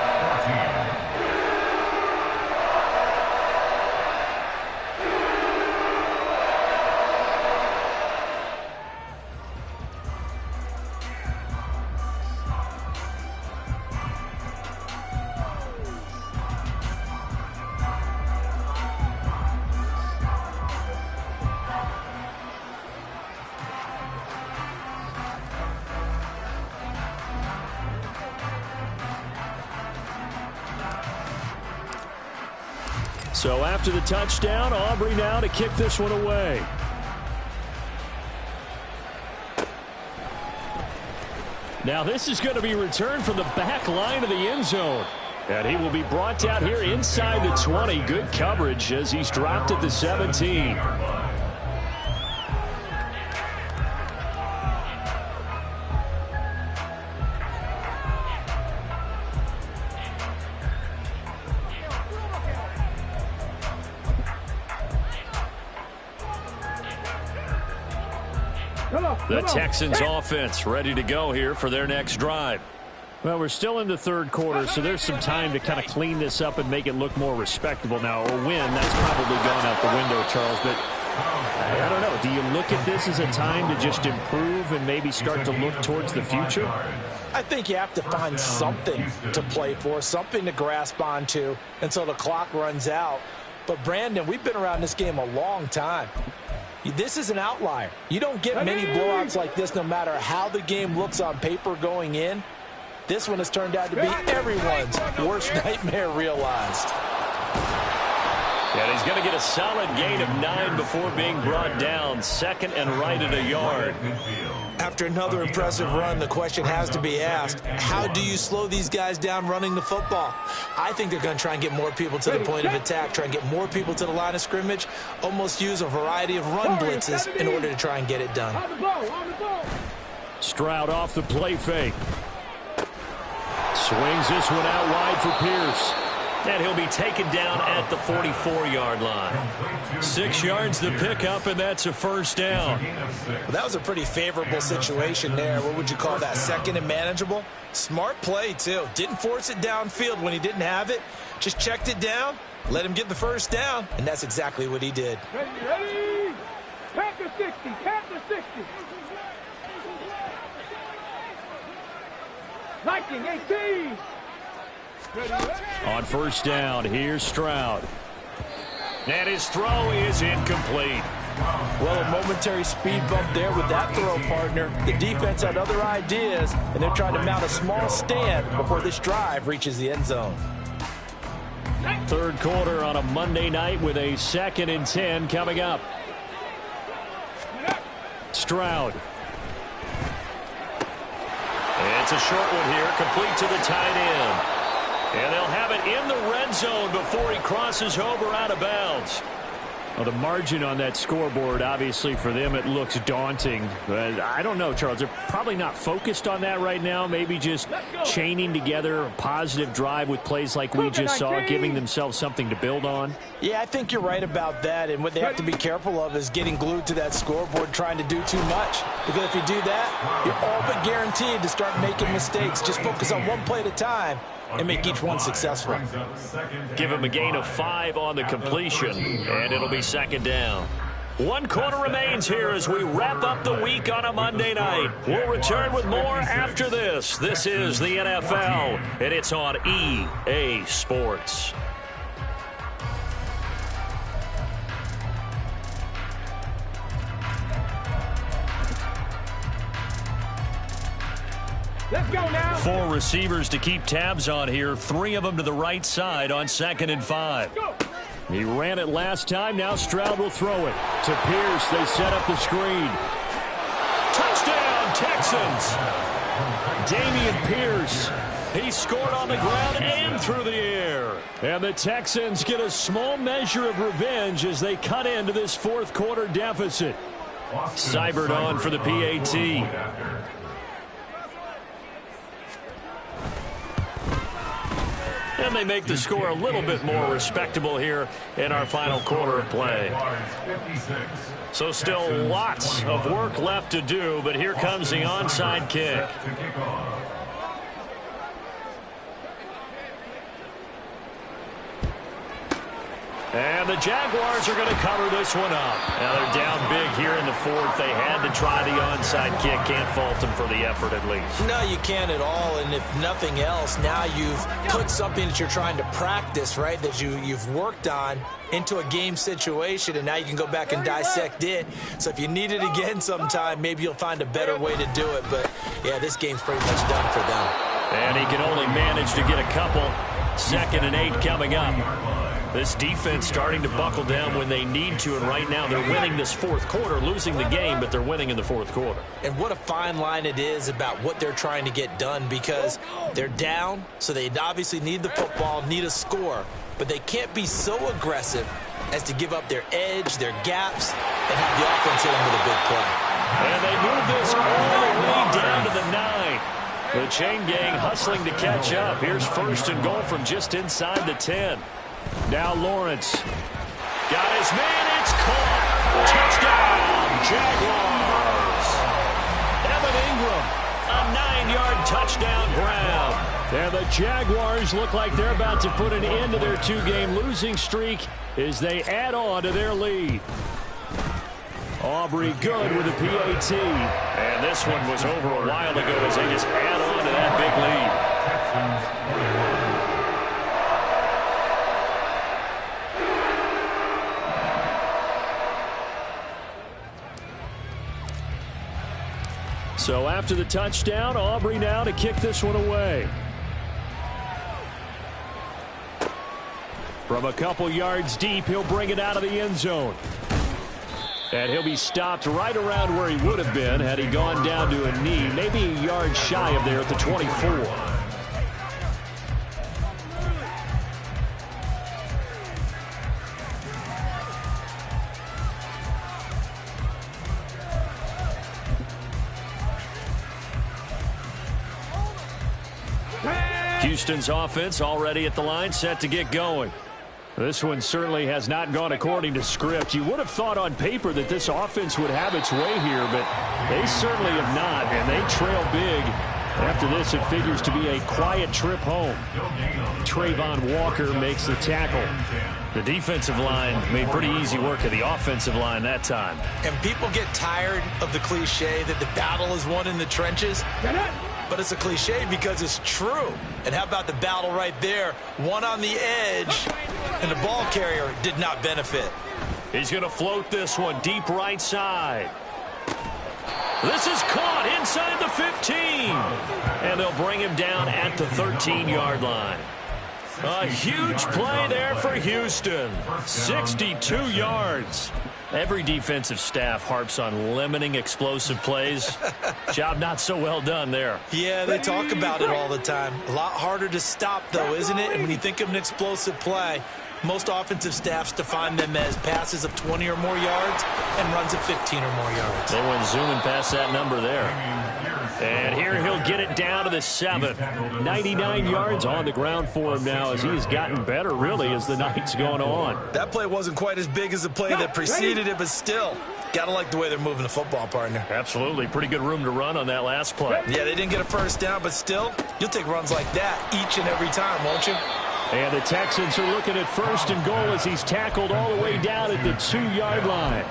So after the touchdown, Aubrey now to kick this one away. Now this is going to be returned from the back line of the end zone. And he will be brought down here inside the 20. Good coverage as he's dropped at the 17. The Texans offense ready to go here for their next drive. Well, we're still in the third quarter, so there's some time to kind of clean this up and make it look more respectable. Now, a win, that's probably gone out the window, Charles, but I don't know. Do you look at this as a time to just improve and maybe start to look towards the future? I think you have to find something to play for, something to grasp onto until the clock runs out. But, Brandon, we've been around this game a long time. This is an outlier. You don't get many blowouts like this no matter how the game looks on paper going in. This one has turned out to be everyone's worst nightmare realized. And he's going to get a solid gain of 9 before being brought down. 2nd and right at a yard. After another impressive run, the question has to be asked, how do you slow these guys down running the football? I think they're going to try and get more people to the point of attack, try and get more people to the line of scrimmage, almost use a variety of run blitzes in order to try and get it done. Stroud off the play fake. Swings this one out wide for Pierce. And he'll be taken down at the 44-yard line. 6 yards the pickup, and that's a first down. Well, that was a pretty favorable situation there. What would you call that, 2nd and manageable? Smart play, too. Didn't force it downfield when he didn't have it. Just checked it down, let him get the first down, and that's exactly what he did. Ready? Count to 60. Count to 60. 19, 18. On first down, here's Stroud. And his throw is incomplete. Well, a momentary speed bump there with that throw, partner. The defense had other ideas, and they're trying to mount a small stand before this drive reaches the end zone. Third quarter on a Monday night with a 2nd and 10 coming up. Stroud. It's a short one here, complete to the tight end. And they'll have it in the red zone before he crosses over out of bounds. Well, the margin on that scoreboard, obviously, for them, it looks daunting. But I don't know, Charles. They're probably not focused on that right now. Maybe just chaining together a positive drive with plays like we just saw, giving themselves something to build on. Yeah, I think you're right about that. And what they have to be careful of is getting glued to that scoreboard trying to do too much. Because if you do that, you're all but guaranteed to start making mistakes. Just focus on one play at a time and make each one successful. Give him a gain of 5 on the completion, and it'll be 2nd down. 1 quarter remains here as we wrap up the week on a Monday night. We'll return with more after this. This is the NFL, and it's on EA Sports. Let's go now. 4 receivers to keep tabs on here. 3 of them to the right side on 2nd and 5. Go. He ran it last time. Now Stroud will throw it to Pierce. They set up the screen. Touchdown, Texans. Dameon Pierce. He scored on the ground and through the air. And the Texans get a small measure of revenge as they cut into this 4th quarter deficit. Seibert on for the PAT. And they make the score a little bit more respectable here in our final quarter of play. So still lots of work left to do, but here comes the onside kick. And the Jaguars are going to cover this one up. Now they're down big here in the 4th. They had to try the onside kick. Can't fault them for the effort at least. No, you can't at all. And if nothing else, now you've put something that you're trying to practice, right, that you've worked on into a game situation, and now you can go back and dissect it. So if you need it again sometime, maybe you'll find a better way to do it. But, yeah, this game's pretty much done for them. And he can only manage to get a couple. 2nd and 8 coming up. This defense starting to buckle down when they need to, and right now they're winning this 4th quarter, losing the game, but they're winning in the 4th quarter. And what a fine line it is about what they're trying to get done, because they're down, so they obviously need the football, need a score, but they can't be so aggressive as to give up their edge, their gaps, and have the offense hit them with a big play. And they move this all the way down to the 9. The chain gang hustling to catch up. Here's 1st and goal from just inside the 10. Now Lawrence. Got his man. It's caught. Touchdown, Jaguars. Evan Ingram, a 9-yard touchdown grab. And the Jaguars look like they're about to put an end to their 2-game losing streak as they add on to their lead. Aubrey good with the PAT. And this one was over a while ago as they just add on to that big lead. So after the touchdown, Aubrey now to kick this one away. From a couple yards deep, he'll bring it out of the end zone. And he'll be stopped right around where he would have been had he gone down to a knee, maybe a yard shy of there at the 24. Houston's offense already at the line, set to get going. This one certainly has not gone according to script. You would have thought on paper that this offense would have its way here, but they certainly have not, and they trail big. After this, it figures to be a quiet trip home. Trayvon Walker makes the tackle. The defensive line made pretty easy work of the offensive line that time. And people get tired of the cliche that the battle is won in the trenches. But it's a cliche because it's true. And how about the battle right there? One on the edge, and the ball carrier did not benefit. He's going to float this one deep right side. This is caught inside the 15. And they'll bring him down at the 13-yard line. A huge play there for Houston. 62 yards. Every defensive staff harps on limiting explosive plays. Job not so well done there. Yeah, they talk about it all the time. A lot harder to stop, though, isn't it? And when you think of an explosive play, most offensive staffs define them as passes of 20 or more yards and runs of 15 or more yards. They went zooming past that number there. And here he'll get it down to the 7. 99 yards on the ground for him now as he's gotten better, really, as the night's gone on. That play wasn't quite as big as the play that preceded it, but still, got to like the way they're moving the football, partner. Absolutely. Pretty good room to run on that last play. Yeah, they didn't get a first down, but still, you'll take runs like that each and every time, won't you? And the Texans are looking at 1st and goal as he's tackled all the way down at the 2-yard line.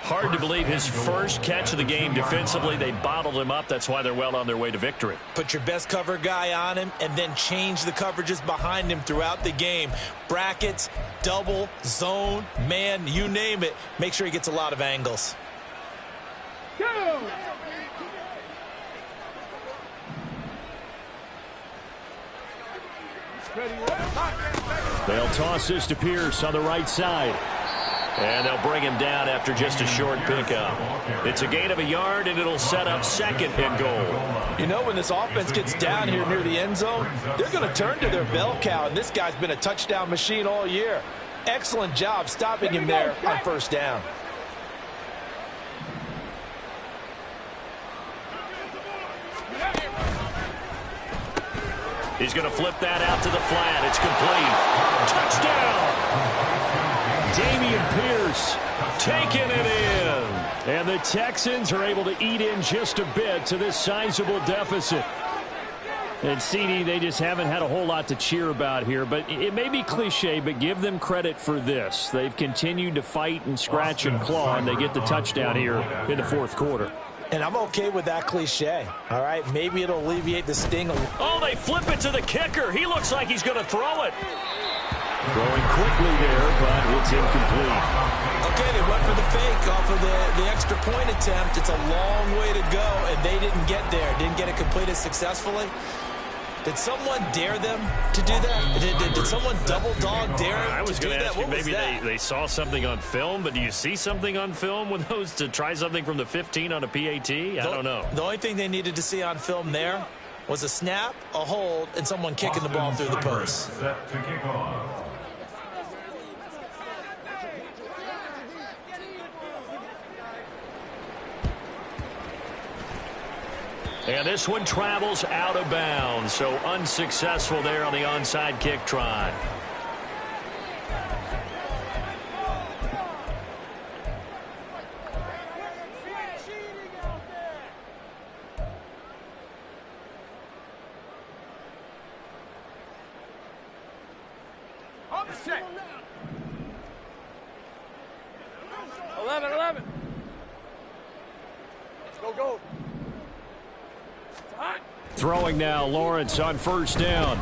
Hard to believe his first catch of the game defensively. They bottled him up. That's why they're well on their way to victory. Put your best cover guy on him and then change the coverages behind him throughout the game. Brackets, double, zone, man, you name it. Make sure he gets a lot of angles. Go! They'll toss this to Pierce on the right side. And they'll bring him down after just a short pickup. It's a gain of a yard, and it'll set up 2nd and goal. You know, when this offense gets down here near the end zone, they're going to turn to their bell cow, and this guy's been a touchdown machine all year. Excellent job stopping him there on 1st down. He's going to flip that out to the flat. It's complete. Touchdown! Dameon Pierce taking it in. And the Texans are able to eat in just a bit to this sizable deficit. And CD, they just haven't had a whole lot to cheer about here. But it may be cliche, but give them credit for this. They've continued to fight and scratch and claw, and they get the touchdown here in the 4th quarter. And I'm okay with that cliche. All right, maybe it'll alleviate the sting. Oh, they flip it to the kicker. He looks like he's going to throw it. Throwing quickly there, but it's incomplete. Okay, they went for the fake off of the extra point attempt. It's a long way to go, and they didn't get there. Didn't get it completed successfully. Did someone dare them to do that? Did someone double dog dare them I was to do going to that? ask you, What was maybe that? they saw something on film, but do you see something on film with those to try something from the 15 on a PAT? I don't know. The only thing they needed to see on film there was a snap, a hold, and someone kicking the ball through the post. Set to kick off. And this one travels out of bounds, so unsuccessful there on the onside kick try. On the set. 11. Let's go. Throwing now, Lawrence on 1st down.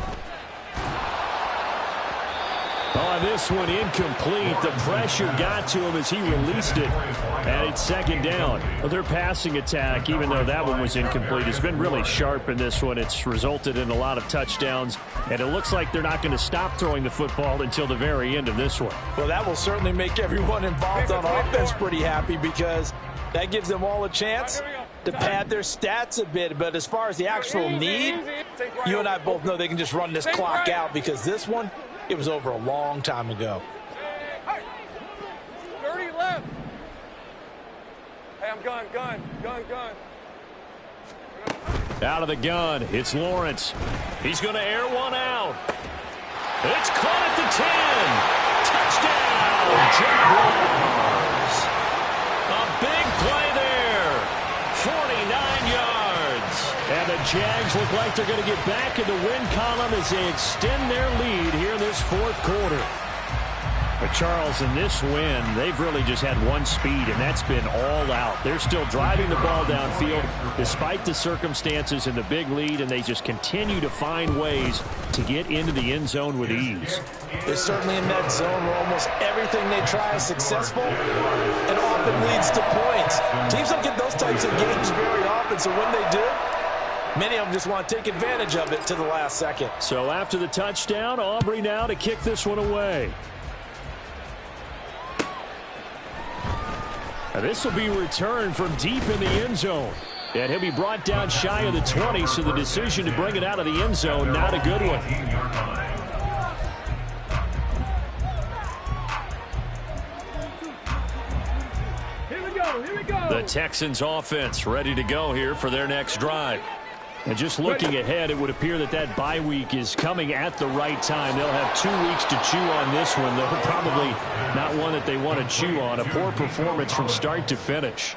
Oh, this one incomplete. The pressure got to him as he released it. And it's 2nd down. Well, their passing attack, even though that one was incomplete, has been really sharp in this one. It's resulted in a lot of touchdowns. And it looks like they're not going to stop throwing the football until the very end of this one. Well, that will certainly make everyone involved on offense pretty happy because that gives them all a chance to pad their stats a bit. But as far as the actual need, you and I both know they can just run this clock out because this one, it was over a long time ago. 30 left. Hey, I'm gun. Out of the gun, it's Lawrence. He's going to air one out. It's caught at the 10. Touchdown, Jaguars. A big play there. 49 yards. And the Jags look like they're going to get back in the win column as they extend their lead here in this 4th quarter. But Charles, in this win, they've really just had one speed, and that's been all out. They're still driving the ball downfield despite the circumstances and the big lead, and they just continue to find ways to get into the end zone with ease. They're certainly in that zone where almost everything they try is successful and often leads to points. Teams don't get those types of games very often, so when they do, Many of them just want to take advantage of it to the last second. So after the touchdown, Aubrey now to kick this one away. Now this will be returned from deep in the end zone. And he'll be brought down shy of the 20, so the decision to bring it out of the end zone, not a good one. Here we go. The Texans offense ready to go here for their next drive. And just looking ahead, it would appear that that bye week is coming at the right time. They'll have 2 weeks to chew on this one, though probably not one that they want to chew on. A poor performance from start to finish.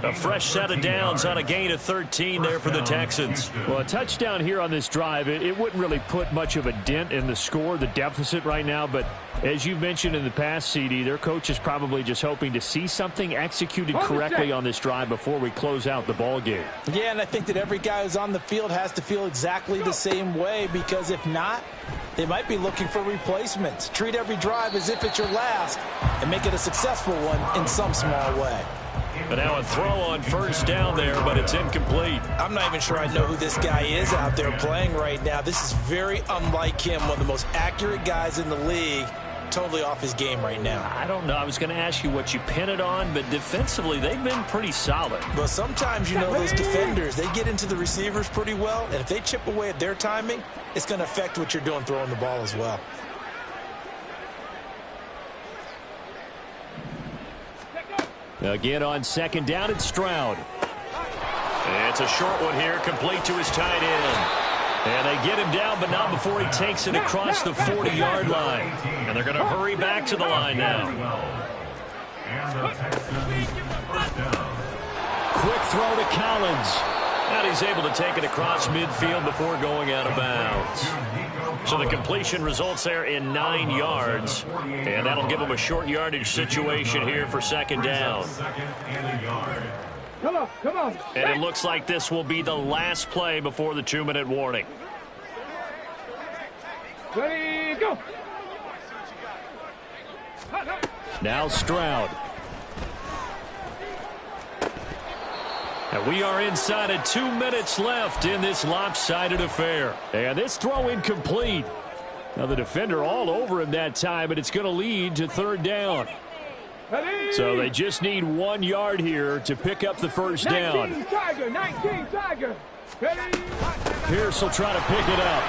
A fresh set of downs on a gain of 13 there for the Texans. Well, a touchdown here on this drive, it wouldn't really put much of a dent in the score, the deficit right now. But as you've mentioned in the past, CD, their coach is probably just hoping to see something executed correctly on this drive before we close out the ball game. Yeah, and I think that every guy who's on the field has to feel exactly the same way, because if not, they might be looking for replacements. Treat every drive as if it's your last and make it a successful one in some small way. But now a throw on first down there, but it's incomplete. I'm not even sure I know who this guy is out there playing right now. This is very unlike him, one of the most accurate guys in the league. Totally off his game right now. I don't know. I was going to ask you what you pin it on, but defensively, they've been pretty solid. Well, sometimes, you know, those defenders, they get into the receivers pretty well, and if they chip away at their timing, it's going to affect what you're doing throwing the ball as well. Again on second down, it's Stroud. It's a short one here, complete to his tight end. And they get him down, but not before he takes it across the 40-yard line. And they're going to hurry back to the line now. Quick throw to Collins. And he's able to take it across midfield before going out of bounds. So the completion results there in 9 yards. And that'll give him a short yardage situation here for second down. Come on. And it looks like this will be the last play before the 2-minute warning. Ready, go. Now Stroud. And we are inside of 2 minutes left in this lopsided affair. And this throw incomplete. Now the defender all over him that time, but it's going to lead to third down. So they just need 1 yard here to pick up the first down. 19 Tiger. Ready. Pierce will try to pick it up.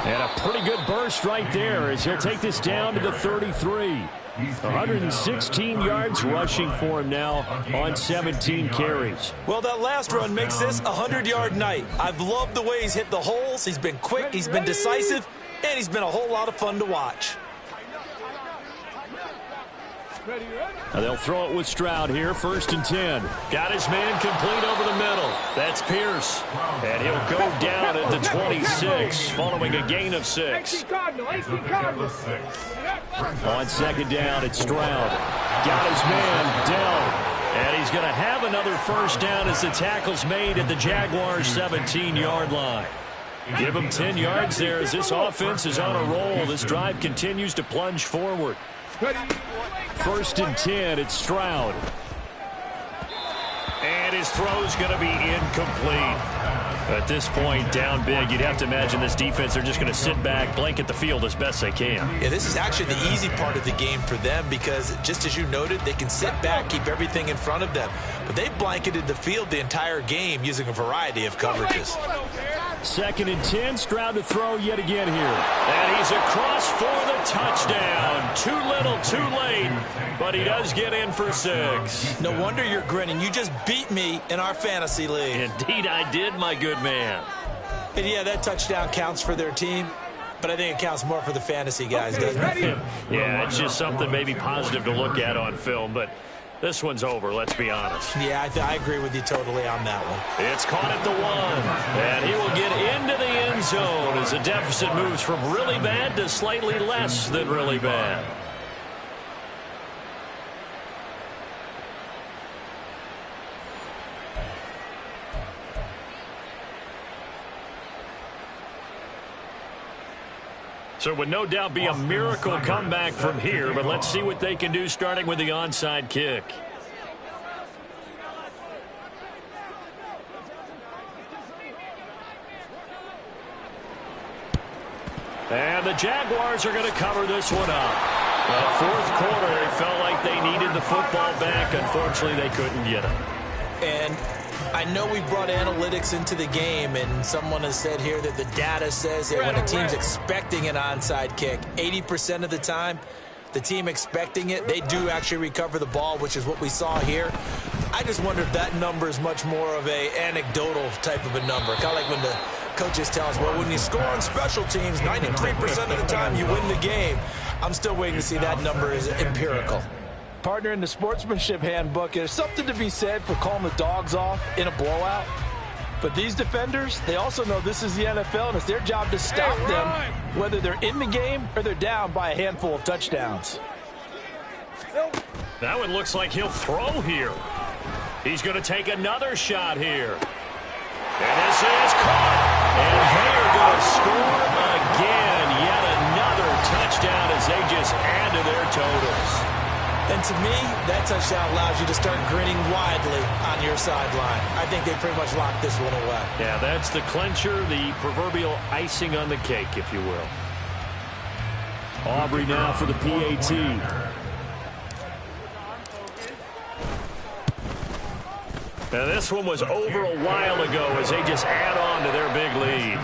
And a pretty good burst right there as he'll take this down to the 33. 116 yards rushing for him now on 17 carries. Well, that last run makes this a 100-yard night. I've loved the way he's hit the holes. He's been quick, he's been decisive, and he's been a whole lot of fun to watch. Now they'll throw it with Stroud here, 1st and 10. Got his man complete over the middle. That's Pierce. And he'll go down at the 26 following a gain of 6. On second down, it's Stroud. Got his man, Dell. And he's going to have another first down as the tackle's made at the Jaguars' 17-yard line. Give him 10 yards there as this offense is on a roll. This drive continues to plunge forward. 1st and 10, it's Stroud. And his throw's going to be incomplete. At this point, down big, you'd have to imagine this defense, they're just going to sit back, blanket the field as best they can. Yeah, this is actually the easy part of the game for them because, just as you noted, they can sit back, keep everything in front of them. But they blanketed the field the entire game using a variety of coverages. 2nd and 10, Stroud to throw yet again here. And he's across for the touchdown. Too little, too late, but he does get in for 6. No wonder you're grinning. You just beat me in our fantasy league. Indeed I did, my good man. And yeah, that touchdown counts for their team, but I think it counts more for the fantasy guys, doesn't it? Yeah, it's just something maybe positive to look at on film, but this one's over, let's be honest. Yeah, I agree with you totally on that one. It's caught at the 1, and he will get into the end zone as the deficit moves from really bad to slightly less than really bad. So it would no doubt be a miracle comeback from here, but let's see what they can do starting with the onside kick. And the Jaguars are going to cover this one up. The fourth quarter, they felt like they needed the football back. Unfortunately, they couldn't get it. And I know we brought analytics into the game, and someone has said here that the data says that when a team's expecting an onside kick, 80% of the time, the team expecting it, they do actually recover the ball, which is what we saw here. I just wonder if that number is much more of a anecdotal type of a number. Kind of like when the coaches tell us, well, when you score on special teams, 93% of the time you win the game. I'm still waiting to see that number is empirical. Partner, in the sportsmanship handbook, there's something to be said for calling the dogs off in a blowout. But these defenders, they also know this is the NFL, and it's their job to stop them, whether they're in the game or they're down by a handful of touchdowns. That one looks like he'll throw here. He's going to take another shot here. And this is caught. And they are going to score again. Yet another touchdown as they just add to their totals. And to me, that touchdown allows you to start grinning widely on your sideline. I think they pretty much locked this one away. Yeah, that's the clincher, the proverbial icing on the cake, if you will. Aubrey now for the PAT. Now this one was over a while ago as they just add on to their big lead.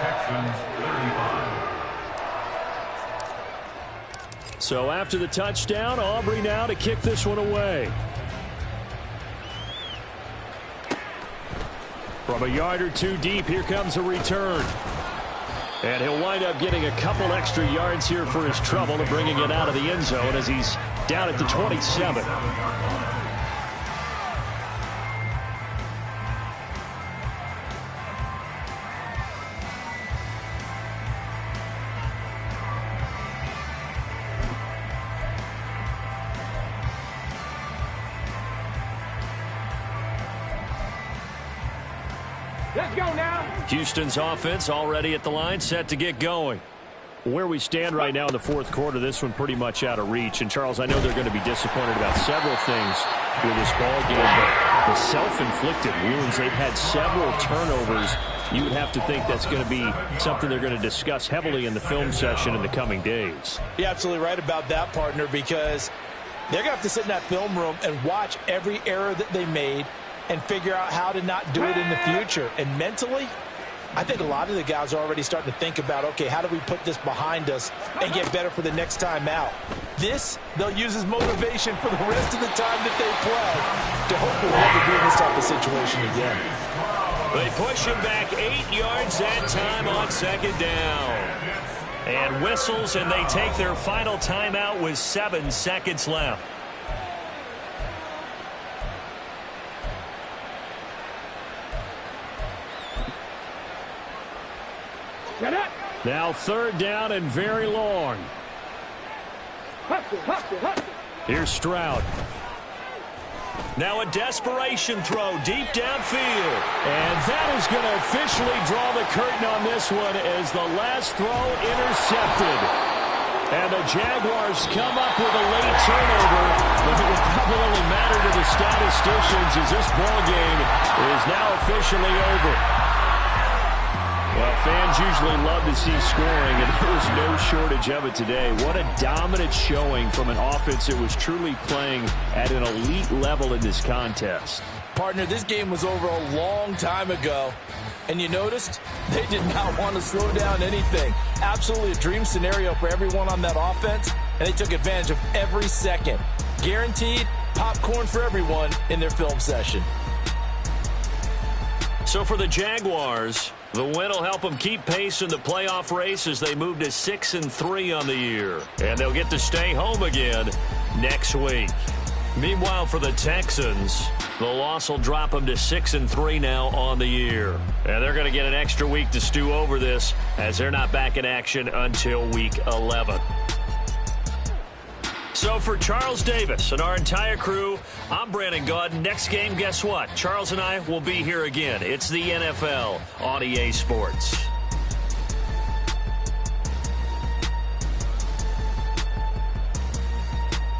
Texans 35. So after the touchdown, Aubrey now to kick this one away. From a yard or two deep, here comes a return. And he'll wind up getting a couple extra yards here for his trouble and bringing it out of the end zone as he's down at the 27. Let's go now. Houston's offense already at the line, set to get going. Where we stand right now in the fourth quarter, this one pretty much out of reach. And, Charles, I know they're going to be disappointed about several things with this ball game, but the self-inflicted wounds, they've had several turnovers. You would have to think that's going to be something they're going to discuss heavily in the film session in the coming days. You're absolutely right about that, partner, because they're going to have to sit in that film room and watch every error that they made and figure out how to not do it in the future. And mentally, I think a lot of the guys are already starting to think about, okay, how do we put this behind us and get better for the next time out? This, they'll use as motivation for the rest of the time that they play to hopefully never be in this type of situation again. They push him back 8 yards that time on second down. And whistles, and they take their final timeout with 7 seconds left. Now third down and very long. Here's Stroud. Now a desperation throw deep downfield. And that is going to officially draw the curtain on this one as the last throw intercepted. And the Jaguars come up with a late turnover, but it will probably only matter to the statisticians as this ball game is now officially over. Well, fans usually love to see scoring, and there was no shortage of it today. What a dominant showing from an offense that was truly playing at an elite level in this contest. Partner, this game was over a long time ago, and you noticed they did not want to slow down anything. Absolutely a dream scenario for everyone on that offense, and they took advantage of every second. Guaranteed popcorn for everyone in their film session. So for the Jaguars, the win will help them keep pace in the playoff race as they move to 6-3 on the year. And they'll get to stay home again next week. Meanwhile, for the Texans, the loss will drop them to 6-3 now on the year. And they're going to get an extra week to stew over this as they're not back in action until week 11. So for Charles Davis and our entire crew, I'm Brandon Gaudin. Next game, guess what? Charles and I will be here again. It's the NFL on EA Sports.